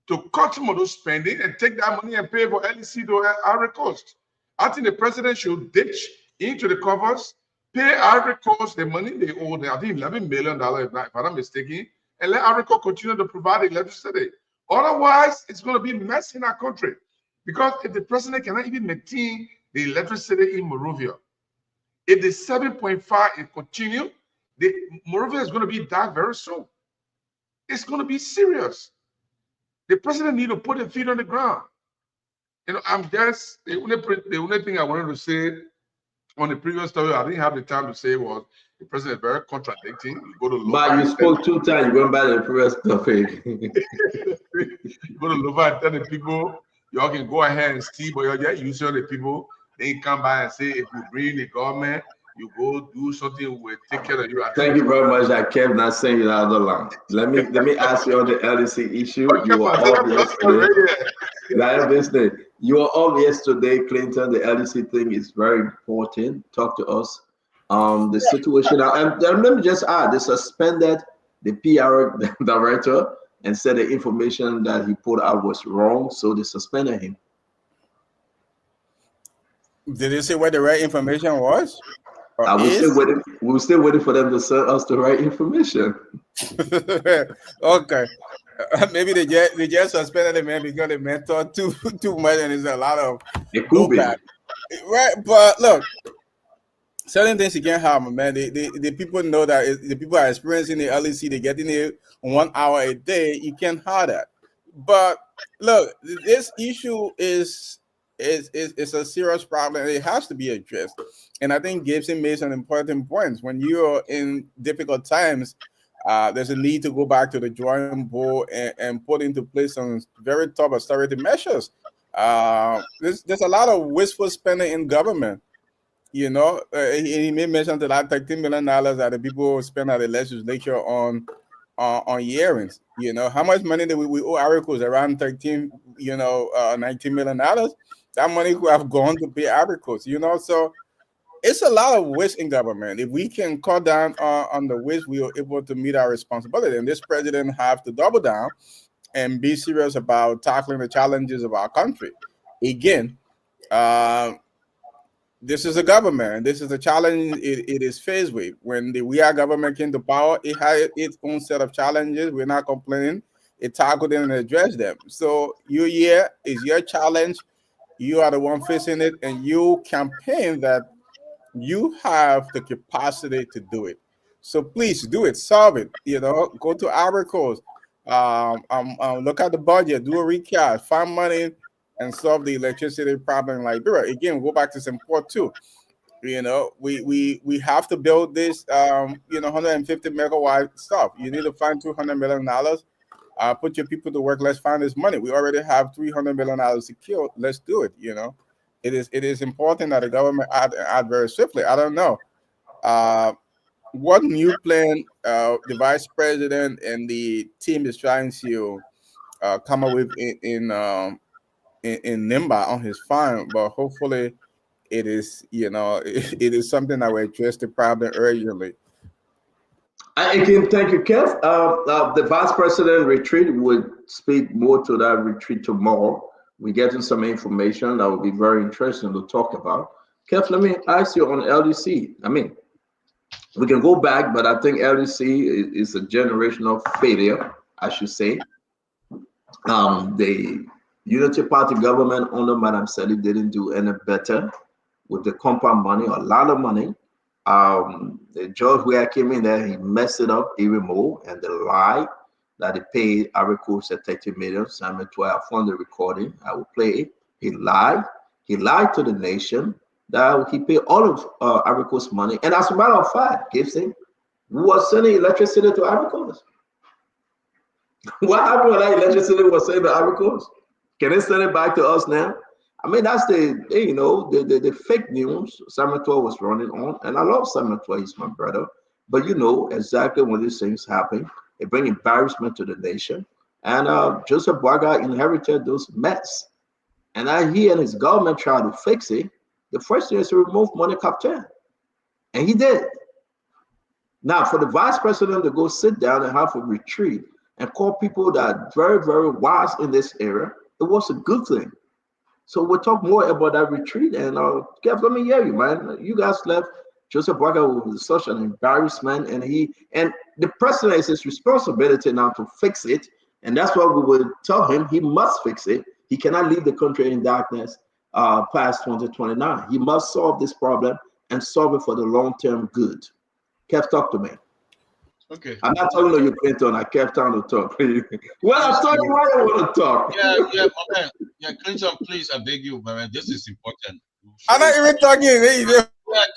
to cut some of those spending and take that money and pay for LACC to Ivory Coast. I think the president should ditch into the covers, pay Ivory Coast the money they owe, I think $11 million, if I'm not mistaken, and let Ivory Coast continue to provide the electricity. Otherwise, it's going to be a mess in our country. Because if the president cannot even maintain the electricity in Morovia, if the 7.5 continue, the Morovia is going to be dark very soon. It's going to be serious. The president need to put his feet on the ground. I'm just, the only thing I wanted to say on the previous story, I didn't have the time to say was the president is very contradicting. You go to Lova. But you spoke 2 times, you went by the previous topic. You go to Lova and tell the people, y'all can go ahead and see, but you're just using the people. They come by and say, if you bring the government, you go do something, we'll take care of you. Thank you very much. I kept not saying it out of the line. Let me ask you on the LACC issue. You were off yesterday. You were off yesterday, Clinton. The LACC thing is very important. Talk to us. The situation. And let me just add, they suspended the PR director and said the information that he put out was wrong, so they suspended him. Did they say what the right information was? We're still waiting for them to send us the right information. Okay. Maybe they just suspended the man because the man thought too much, and there's a lot of blowback. Right, but look, certain things you can't have, man. The people know that the people are experiencing the LACC, they're getting it 1 hour a day. You can't have that. But look, this issue is a serious problem. It has to be addressed. And I think Gibson made some important points. When you're in difficult times, there's a need to go back to the drawing board and put into place some very tough austerity measures. There's a lot of wasteful spending in government. He made mention to that $13 million that the people spend at the legislature on hearings. How much money do we owe Ivory Coast? Around $19 million. That money could have gone to pay Ivory Coast. So it's a lot of waste in government. If we can cut down on the waste, we are able to meet our responsibility. And this president have to double down and be serious about tackling the challenges of our country. Again, this is a government. This is a challenge it is faced with. When the We Are government came to power, it had its own set of challenges. We're not complaining. It tackled them and addressed them. So your year is your challenge. You are the one facing it, and you campaign that you have the capacity to do it. So please do it, solve it. Go to Ivory Coast, look at the budget, do a recast, find money, and solve the electricity problem in Liberia. Again, go back to some port too. We have to build this 150 megawatt stuff. You need to find $200 million. Put your people to work. Let's find this money. We already have $300 million secured. Let's do it. It is important that the government act very swiftly. I don't know what new plan the vice president and the team is trying to come up with in Nimba on his phone, but hopefully it is, it is something that will address the problem urgently. Again, thank you, Kev. The Vice President retreat would speak more to that retreat tomorrow. We're getting some information that would be very interesting to talk about. Kev, let me ask you on LDC. I mean, we can go back, but I think LDC is a generational failure, I should say. The Unity Party government under Madam Sally didn't do any better with the compound money, a lot of money. The judge where I came in there, he messed it up even more, and the lie that he paid Ivory Coast at 30 million. Simon 12 on the recording. I will play it. He lied. He lied to the nation that he paid all of Ivory Coast money. And as a matter of fact, Gibson was sending electricity to Ivory Coast. What happened when that electricity was sent to Ivory Coast? Can they send it back to us now? I mean, that's the fake news Simon 12 was running on. And I love Simon 12, he's my brother. But you know exactly when these things happen, they bring embarrassment to the nation. And Joseph Boaga inherited those mess. And he and his government tried to fix it. The first thing is to remove money captain. And he did. Now, for the vice president to go sit down and have a retreat and call people that are very, very wise in this area, it was a good thing. So we'll talk more about that retreat. And Kev, let me hear you, man. You guys left Joseph Boaga with such an embarrassment, and the president is his responsibility now to fix it. And that's what we will tell him. He must fix it. He cannot leave the country in darkness past 2029. He must solve this problem and solve it for the long-term good. Kev, talk to me. Okay. I'm not talking to you, Clinton. I kept trying to talk. Well, I'm talking why I want to talk. Yeah, Clinton, please, I beg you, man. This is important. I'm not even talking. Yeah,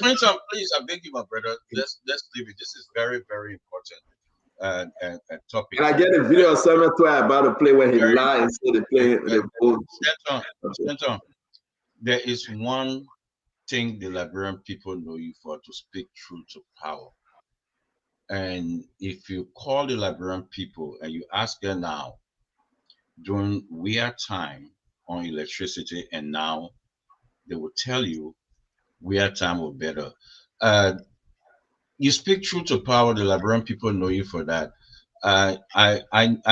Clinton, please, I beg you, my brother. Let's leave it. This is very, very important topic. And I get a video of Simon 12 about to play when he lied and said the Clinton, there is one thing the Liberian people know you for: to speak truth to power. And if you call the Liberian people and you ask them now, during weird time on electricity, and now they will tell you weird time was better. You speak truth to power. The Liberian people know you for that. I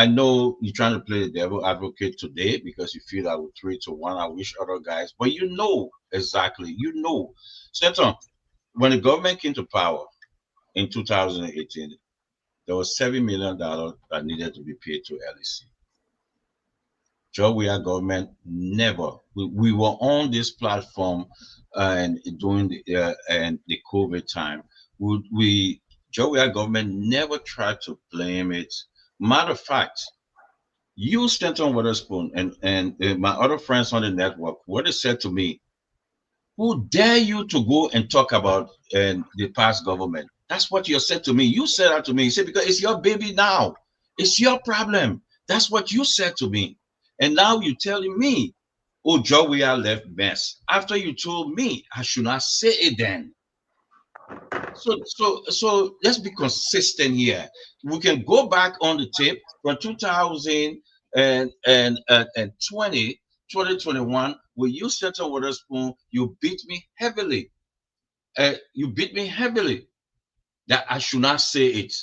know you're trying to play the devil advocate today because you feel I would 3-1. I wish other guys, but you know exactly. Senator, when the government came to power in 2018, there was $7 million that needed to be paid to LACC. Georgia government never. We were on this platform and during the COVID time. Georgia government never tried to blame it. Matter of fact, you, Stanton Witherspoon, and my other friends on the network, what they said to me, who dare you to go and talk about the past government? That's what you said to me. You said that to me. You said, because it's your baby now. It's your problem. That's what you said to me. And now you're telling me, oh, Georgia left mess. After you told me I should not say it then. So let's be consistent here. We can go back on the tape from 2021, where you said to Witherspoon, you beat me heavily. You beat me heavily that I should not say it.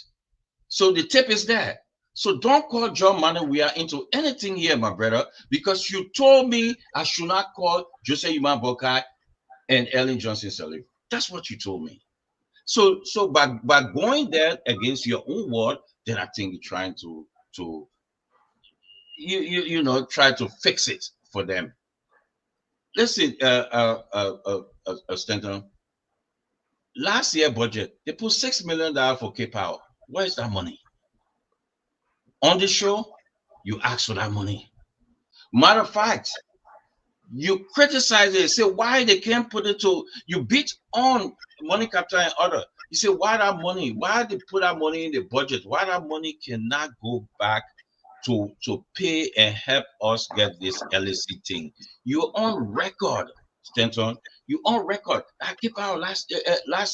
So the tape is there. So don't call John Mane we are into anything here, my brother, because you told me I should not call Jose Yuman Bokai and Ellen Johnson Sirleaf. That's what you told me. So by going there against your own word, then I think you're trying to try to fix it for them. Listen, Stanton, last year budget, they put $6 million for K-Power. Where is that money? On the show, you ask for that money. Matter of fact, you criticize it, say why they can't put it to, you beat on money capture and other. You say, why that money? Why they put that money in the budget? Why that money cannot go back to pay and help us get this LACC thing? You're on record, Stanton. You're on record. I keep out last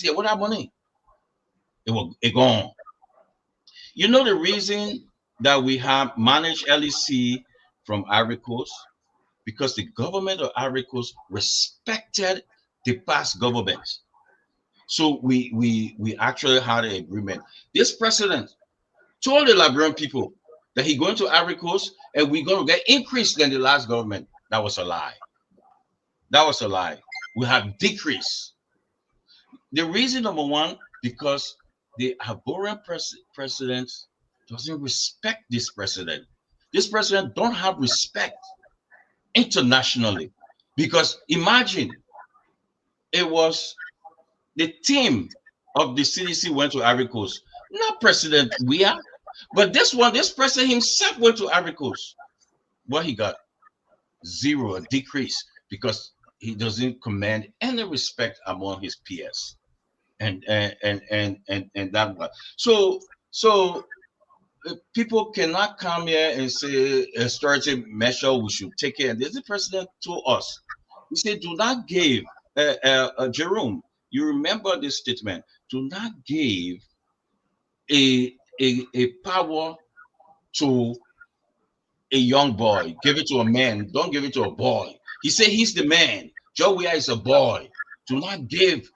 year. What that money? It gone. You know the reason that we have managed LACC from Ivory Coast? because the government of Ivory Coast respected the past governments. So we actually had an agreement. This president told the Liberian people that he's going to Ivory Coast and we're going to get increased than the last government. That was a lie. That was a lie. We have decreased. The reason, number one, because the Ivorian president doesn't respect this president. This president don't have respect internationally, because imagine it was the team of the CDC went to Ivory Coast, not President Weah, but this president himself went to Ivory Coast. What he got? Zero, a decrease, because he doesn't command any respect among his peers, and that one. So people cannot come here and say austerity measure we should take it. And this is the president told us. He said, "Do not give." Jerome, you remember this statement? Do not give a power to a young boy. Give it to a man. Don't give it to a boy. He said he's the man. Joe Weah is a boy. Do not give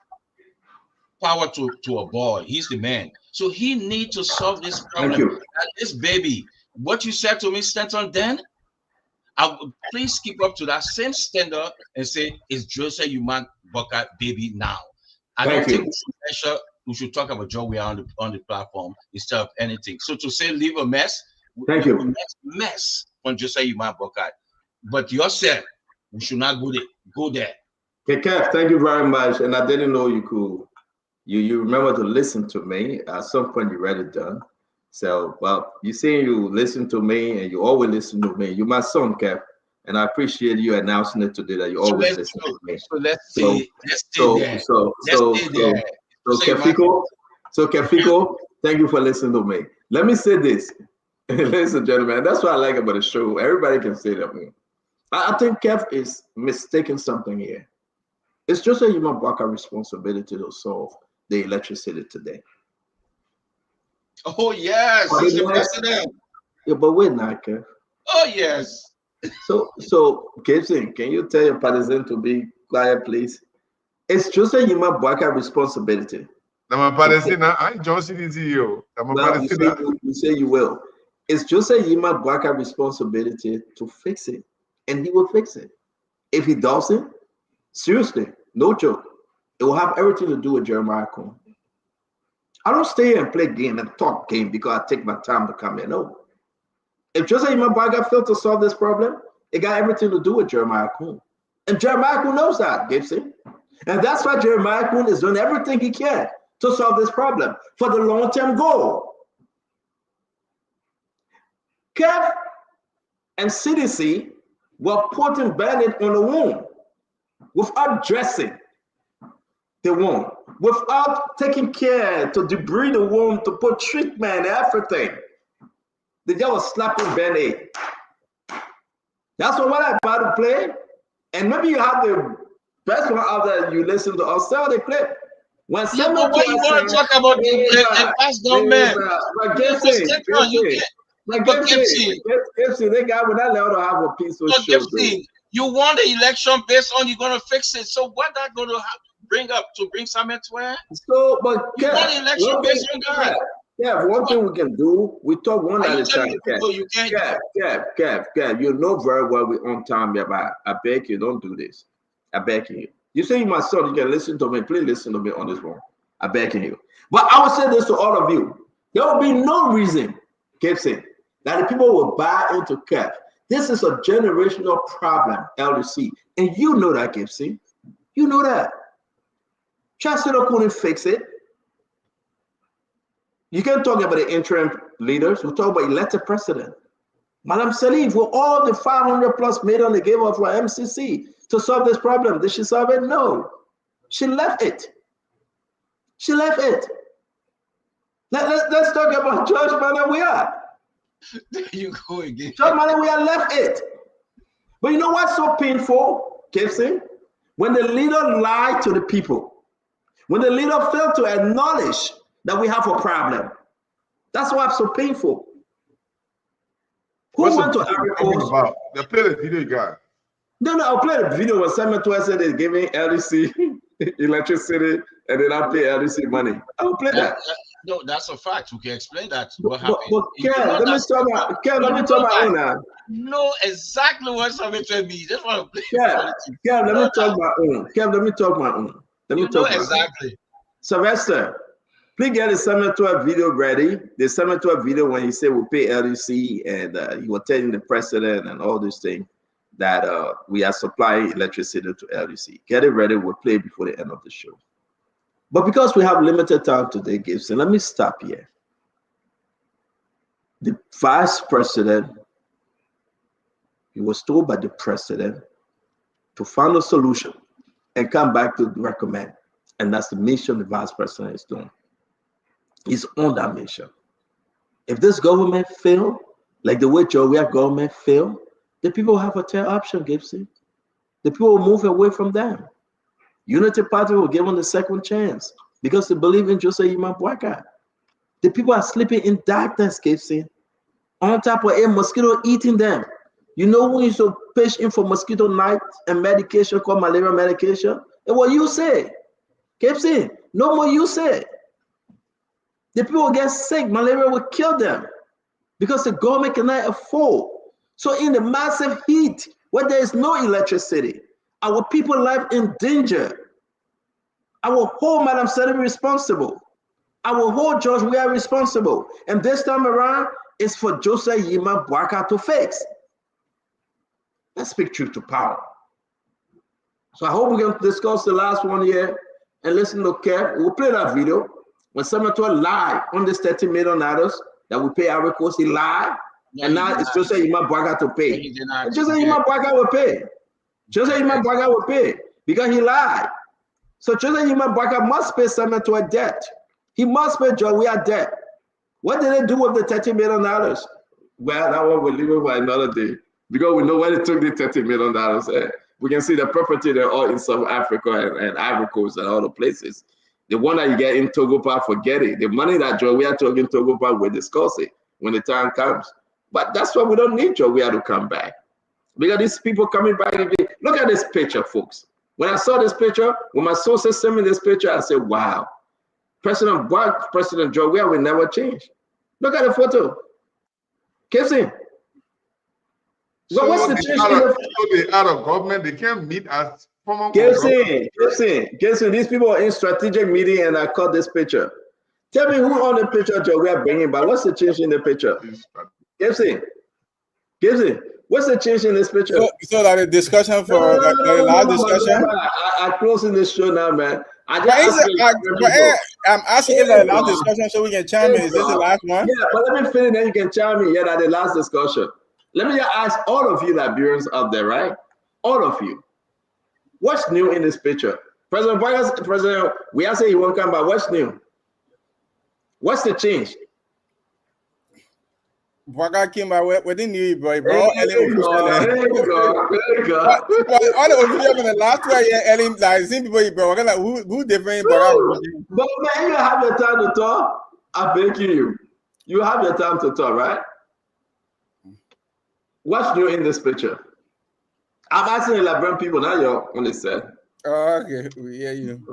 power to a boy. He's the man. So he needs to solve this problem. This baby, what you said to me, Stanton, then, please keep up to that same standard and say, it's Joseph Human Boka baby now. I don't think we should talk about Joe Weah on the platform instead of anything. So to say leave a mess, mess on Joseph Human Boka. But yourself, we should not go there. Okay, Kev, thank you very much. And I didn't know you could. You remember to listen to me. At some point, you read it done. So, well, you say you listen to me and you always listen to me. You're my son, Kev. And I appreciate you announcing it today that you always listen to me. So let's stay there. So Kefiko, thank you for listening to me. Let me say this, ladies and gentlemen, that's what I like about the show. Everybody can say that. I think Kev is mistaking something here. It's just a human Baka responsibility to solve the electricity today. Oh, yes, he's the president. Yeah, but we're not, Kev. Oh, yes. So Gibson, can you tell your partisan to be quiet, please? It's just a human Baka responsibility. You say you will. It's just a human Baka responsibility to fix it, and he will fix it. If he doesn't, seriously, no joke, it will have everything to do with Jeremiah Cohn. I don't stay here and play game and talk game because I take my time to come here. No. If Joseph Imabaga failed to solve this problem, it got everything to do with Jeremiah Cohn. And Jeremiah Cohn knows that, Gibson. And that's why Jeremiah Cohn is doing everything he can to solve this problem for the long-term goal. Kev and CDC were putting Band-Aid on the wound without dressing the wound, without taking care to debride the wound, to put treatment and everything. They just was slapping Band-Aid. That's what I'm about to play. And maybe you have the best one out there. You listen to us sell the clip. When someone what you want to talk about the past government? Gibson, they got when I let her have a piece of show. Gibson, you won the election based on you're gonna fix it. So what that gonna bring something to where? So, but you won the election based on that. Yeah, one thing we can do, we talk one at a time. Kev, you know very well we're on time, yeah, but I beg you, don't do this. I beg you. You say you my son, you can listen to me. Please listen to me on this one. I beg you. But I will say this to all of you. There will be no reason, Gibson, that the people will buy into Kev. This is a generational problem, LDC. And you know that, Gibson. You know that. Chancellor couldn't fix it. You can talk about the interim leaders. We'll talk about elected president. Madam Salif, with all the 500 plus million they gave us for MCC to solve this problem, did she solve it? No. She left it. She left it. Let's talk about George Manawiya. There you go again. George Manawiya left it. But you know what's so painful, Gibson? When the leader lied to the people, when the leader failed to acknowledge that we have a problem. That's why it's so painful. Who went to Ivory Coast? They play the video guy. No, I'll play the video when Samuel Twe said they're giving LDC electricity and then I pay LDC money. I'll play that. No, that's a fact. We can explain that. What But happened? Ken, let me talk about own now. Know exactly what Samuel Twe means. Just want to play. Ken, let me talk my own. Ken, let me talk my own. You know exactly. Sylvester, please get the Samuel Twe video ready. The Samuel Twe video when he said we'll pay LDC and he was telling the president and all these things that we are supplying electricity to LDC. Get it ready. We'll play before the end of the show. But because we have limited time today, Gibson, let me stop here. The vice president, he was told by the president to find a solution and come back to recommend. And that's the mission the vice president is doing. He's on that mission. If this government fail, like the way Georgia government failed, the people have a third option, Gibson. The people will move away from them. Unity Party will give them the second chance because they believe in Joseph Yima Boakai. The people are sleeping in darkness, Gibson. On top of a mosquito eating them. You know when you so pitch in for mosquito night and medication called malaria medication? And what you say? Gibson, no more you say. The people will get sick, malaria will kill them because the government cannot afford. So in the massive heat, where there is no electricity, our people live in danger. Our whole Madam Senate responsible. Our whole judge, we are responsible. And this time around, it's for Joseph Yima Boakai to fix. Let's speak truth to power. So I hope we can discuss the last one here and listen to Kev. We'll play that video. When Samuel Twe lied on this $30 million that we pay our course, he lied. No, and now it's Joseph Yima Boakai to pay. Joseph Yima Boakai will pay. Joseph Yima Boakai will pay because he lied. So Joseph Yima Boakai must pay Samuel Twe debt. He must pay Georgia debt. What did they do with the $30 million? Well, that one we'll leave it for another day because we know where they took the $30 million. We can see the property they're all in South Africa and Ivory Coast and all the places. The one that you get in Togopa, forget it. The money that Georgia took in Togopa, we'll discuss it when the time comes. But that's why we don't need Georgia to come back. Because these people coming back, look at this picture, folks. When I saw this picture, when my sources sent me this picture, I said, wow. President Georgia will never change. Look at the photo. Kissing. So what's the change? They're out of government. They can't meet as former. Kissing. These people are in strategic meeting and I caught this picture. Tell me who on the picture Georgia bringing back. What's the change in the picture? Kissing. What's the change in this picture? So that a discussion for the last discussion? I'm closing this show now, man. I'm asking if the last discussion so we can chime in. Is this the last one? Yeah, but let me finish, then you can chime in. Yeah, that's the last discussion. Let me just ask all of you Liberians out there, right? All of you. What's new in this picture? President, we are saying he won't come back. What's new? What's the change? Boakai came out with the new bro. There you go. All the officials in the last 2 years, Ellen, like, seen people, bro. Like, who different? But man, you have your time to talk. I'm begging you. You have your time to talk, right? What's new in this picture? I'm asking the Liberian people, now you're on the set. Oh, okay. We hear you.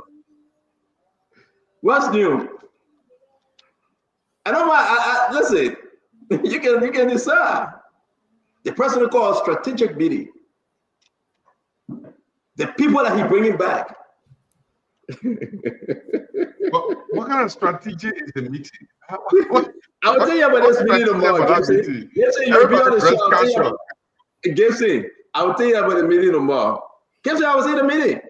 What's new? I don't want, listen, you can decide. The president called strategic meeting. The people that he bringing back. What kind of strategy is the meeting? I will tell you about this meeting tomorrow. Gibson, I will tell you about the meeting tomorrow. Gibson, I was in the meeting.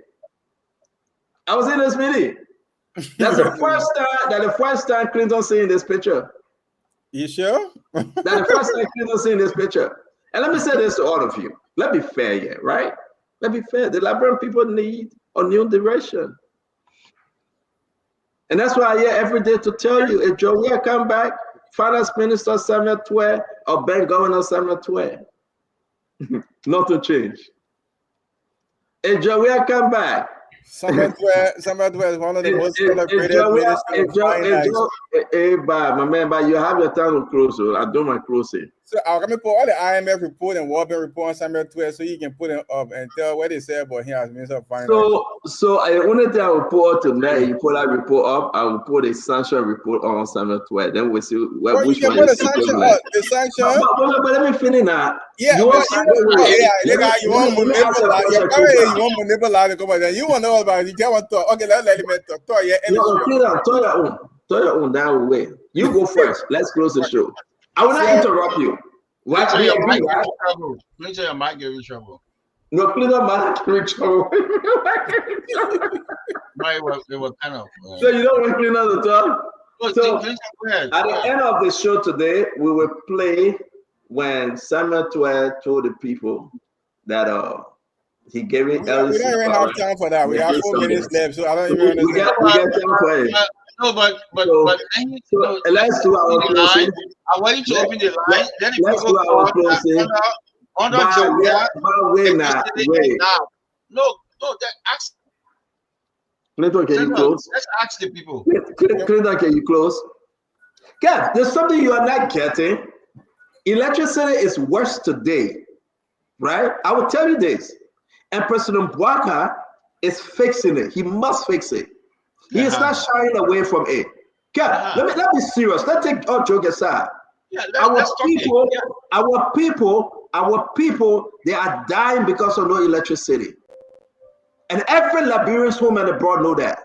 I was in this meeting. That's the first time Clinton seeing this picture. You sure? That's the first time Clinton seeing this picture. And let me say this to all of you. Let's be fair here, right? Let's be fair. The Liberian people need a new direction. And that's why I'm here every day to tell you, if Georgia come back, Finance Minister Samuel Twe or Bank Governor Samuel Twe, not to change. If Georgia come back, Samuel Twe is one of the most celebrated ministers. Hey, my man, but you have your time to close. So I do my closing. So I'm gonna put all the IMF report and World Bank report on Samuel 12 so you can put it up and tell what they say about him as Minister of Finance. So I only thing I will put tonight, you put that report up, I will put a sanction report on Samuel 12. Then we'll see which one is equivalent. The sanction. But let me finish now. Yeah, you want manipulate the government. You want to know about it. You want to talk. Okay, let me talk. Yeah, Tell your own that way. You go first. Let's close the show. I will not interrupt you. What are your mic in trouble? Please your mic in trouble. No, please don't mic in trouble. They were kind of. So you don't want to clean up the talk? So at the end of the show today, we will play when Samuel 12 told the people that he gave it. We don't even have time for that. We have 4 minutes left, so I don't even understand. We got time for it. No, but let's do our closing. I want you to open the line. Then let's do our closing. No, ask. Clinton, can you close? Let's ask the people. Clinton, can you close? Yeah, there's something you are not getting. Electricity is worse today, right? I will tell you this. And President Bwaka is fixing it. He must fix it. He is not shying away from it. God, let me serious. Let's take all joke aside. Yeah, our people, they are dying because of no electricity. And every Liberian's home and abroad know that.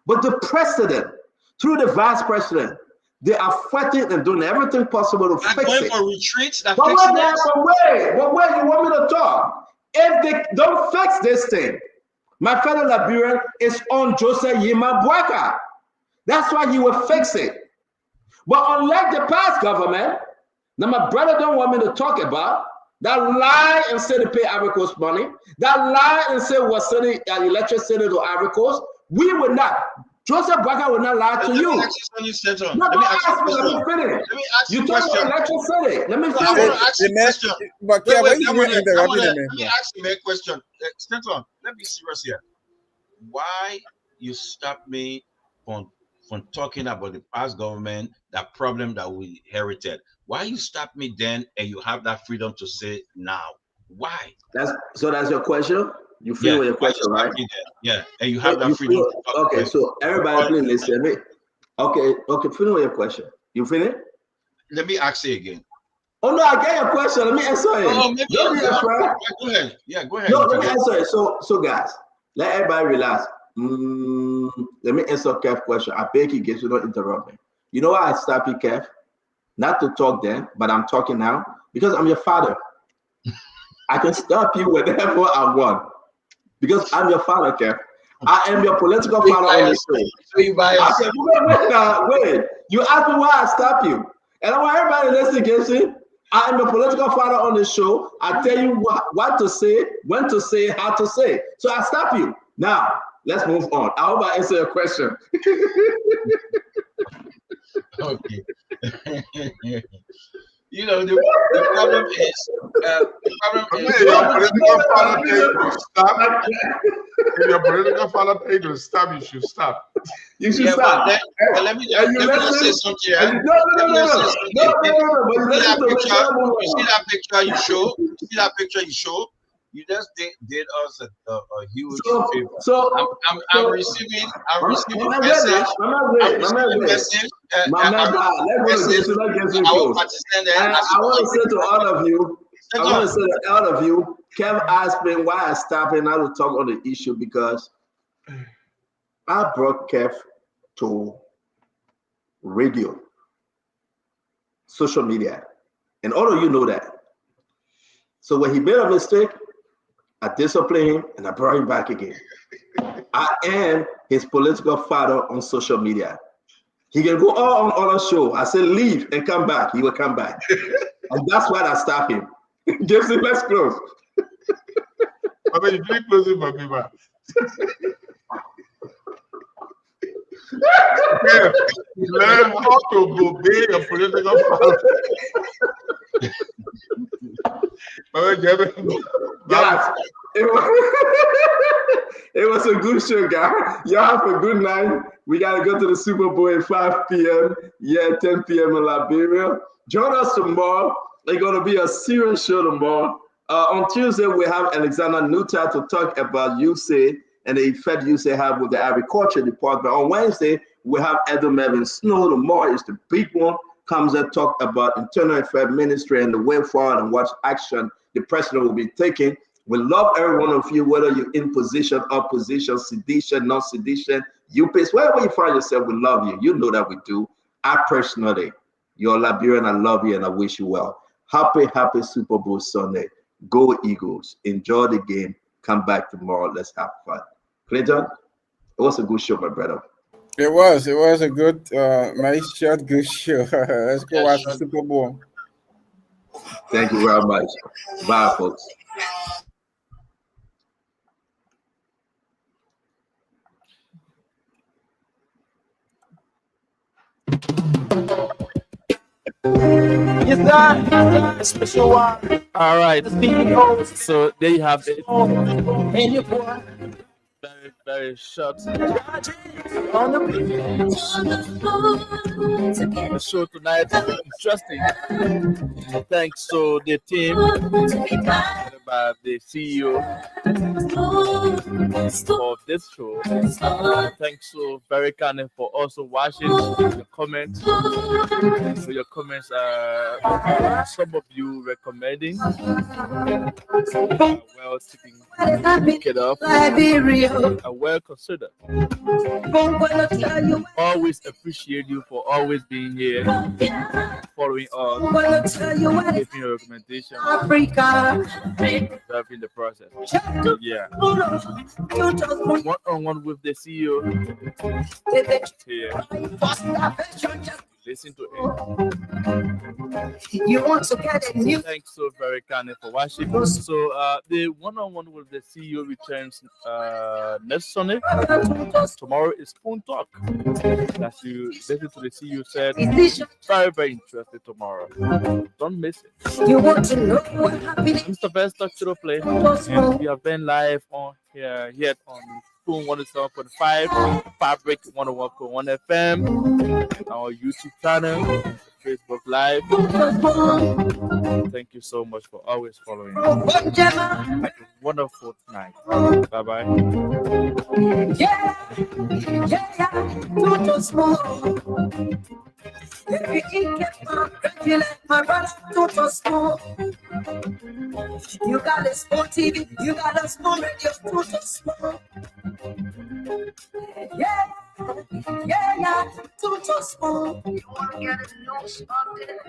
But the president, through the vice president, they are fighting and doing everything possible to fix going it. For retreats that but wait, you want me to talk? If they don't fix this thing, my fellow Liberian is on Joseph Yima Bwaka. That's why he will fix it. But unlike the past government, now my brother don't want me to talk about, that lie and say they pay Ivory Coast money, that lie and say we're sending electricity to Ivory Coast, we will not. Joseph Bwaka will not lie to you. Let me ask you a question. Let me ask you a question. Stenton, let me serious here. Why you stop me from talking about the past government, that problem that we inherited? Why you stop me then and you have that freedom to say now? Why? That's your question? You feel with your question, right? Yeah, and you have that freedom. Okay, so everybody please listen to me. Okay, finish with your question. You finish? Let me ask you again. Oh no, I get your question. Let me answer it. Go ahead. Yeah, go ahead. No, let me answer it. So guys, let everybody relax. Let me answer Kev's question. I beg you guys, you don't interrupt me. You know why I stop you, Kev? Not to talk then, but I'm talking now because I'm your father. I can stop you whenever I want because I'm your father, Kev. I am your political father on the show. So you biased. Wait. You asked me why I stop you. And I want everybody listening, Gibson. I am your political father on the show. I tell you what to say, when to say, how to say. So I stop you. Now, let's move on. I hope I answer your question. Okay. You know, the problem is, if your political father take to stop, you should stop. You should stop. But let me just say something. You see that picture you show? You just did us a huge favor. So I'm receiving message. I want to say to all of you, Kev asked me why I stopped and I will talk on the issue because I brought Kev to radio, social media, and all of you know that. So when he made a mistake, I disciplined him and I brought him back again. I am his political father on social media. He can go all on other show. I said leave and come back. He will come back. And that's why I stop him. Gibson, let's close. I mean, you keep closing my paper. Yeah, learn how to obey your political father. Guys, it was a good show, guys. Y'all have a good night. We gotta go to the Super Bowl at 5 p.m. Yeah, 10 p.m. in Liberia. Join us tomorrow It's going to be a serious show tomorrow. On Tuesday, we have Alexander Nuta to talk about USAID and the effect USAID have with the agriculture department. On Wednesday, we have Edwin Melvin Snow. Tomorrow is the big one. Comes and talk about internal affairs ministry and the way forward and what action the president will be taking. We love every one of you, whether you're in position, opposition, sedition, non-sedition, UPS, wherever you find yourself, we love you. You know that we do. I personally, you're Liberian, I love you and I wish you well. Happy Super Bowl Sunday. Go Eagles. Enjoy the game. Come back tomorrow. Let's have fun. Clinton, it was a good show, my brother. It was a good, nice shot, good show. Let's go watch the Super Bowl. Thank you very much. Bye, folks. Yes, sir. A special one. All right. So there you have it. Very, very short. The show tonight is interesting. Thanks to the team, by the CEO of this show. Thanks to very kind for also watching the comments. So your comments are some of you recommending. Well, pick it up. Well considered. Always appreciate you for always being here, following us, giving your recommendation, observing the process. Yeah. One-on-one with the CEO here. Listen to it. You want to get a new. Thanks so very kindly for watching. So the one-on-one with the CEO returns next Sunday. Tomorrow is Spoon Talk. As you listen to the CEO said, very, very interesting tomorrow. Don't miss it. You want to know what happened? Mr. Best Talk to the Play. And we have been live on here on Spoon 107.5, Fabric 101.1 FM, our YouTube channel, Facebook Live. Thank you so much for always following. Have a wonderful night. Bye bye. Yeah. Too small. Everything gets my brother, too small. You got a small TV, you got a small radio, too small. Yeah, too small. You want to get a news update?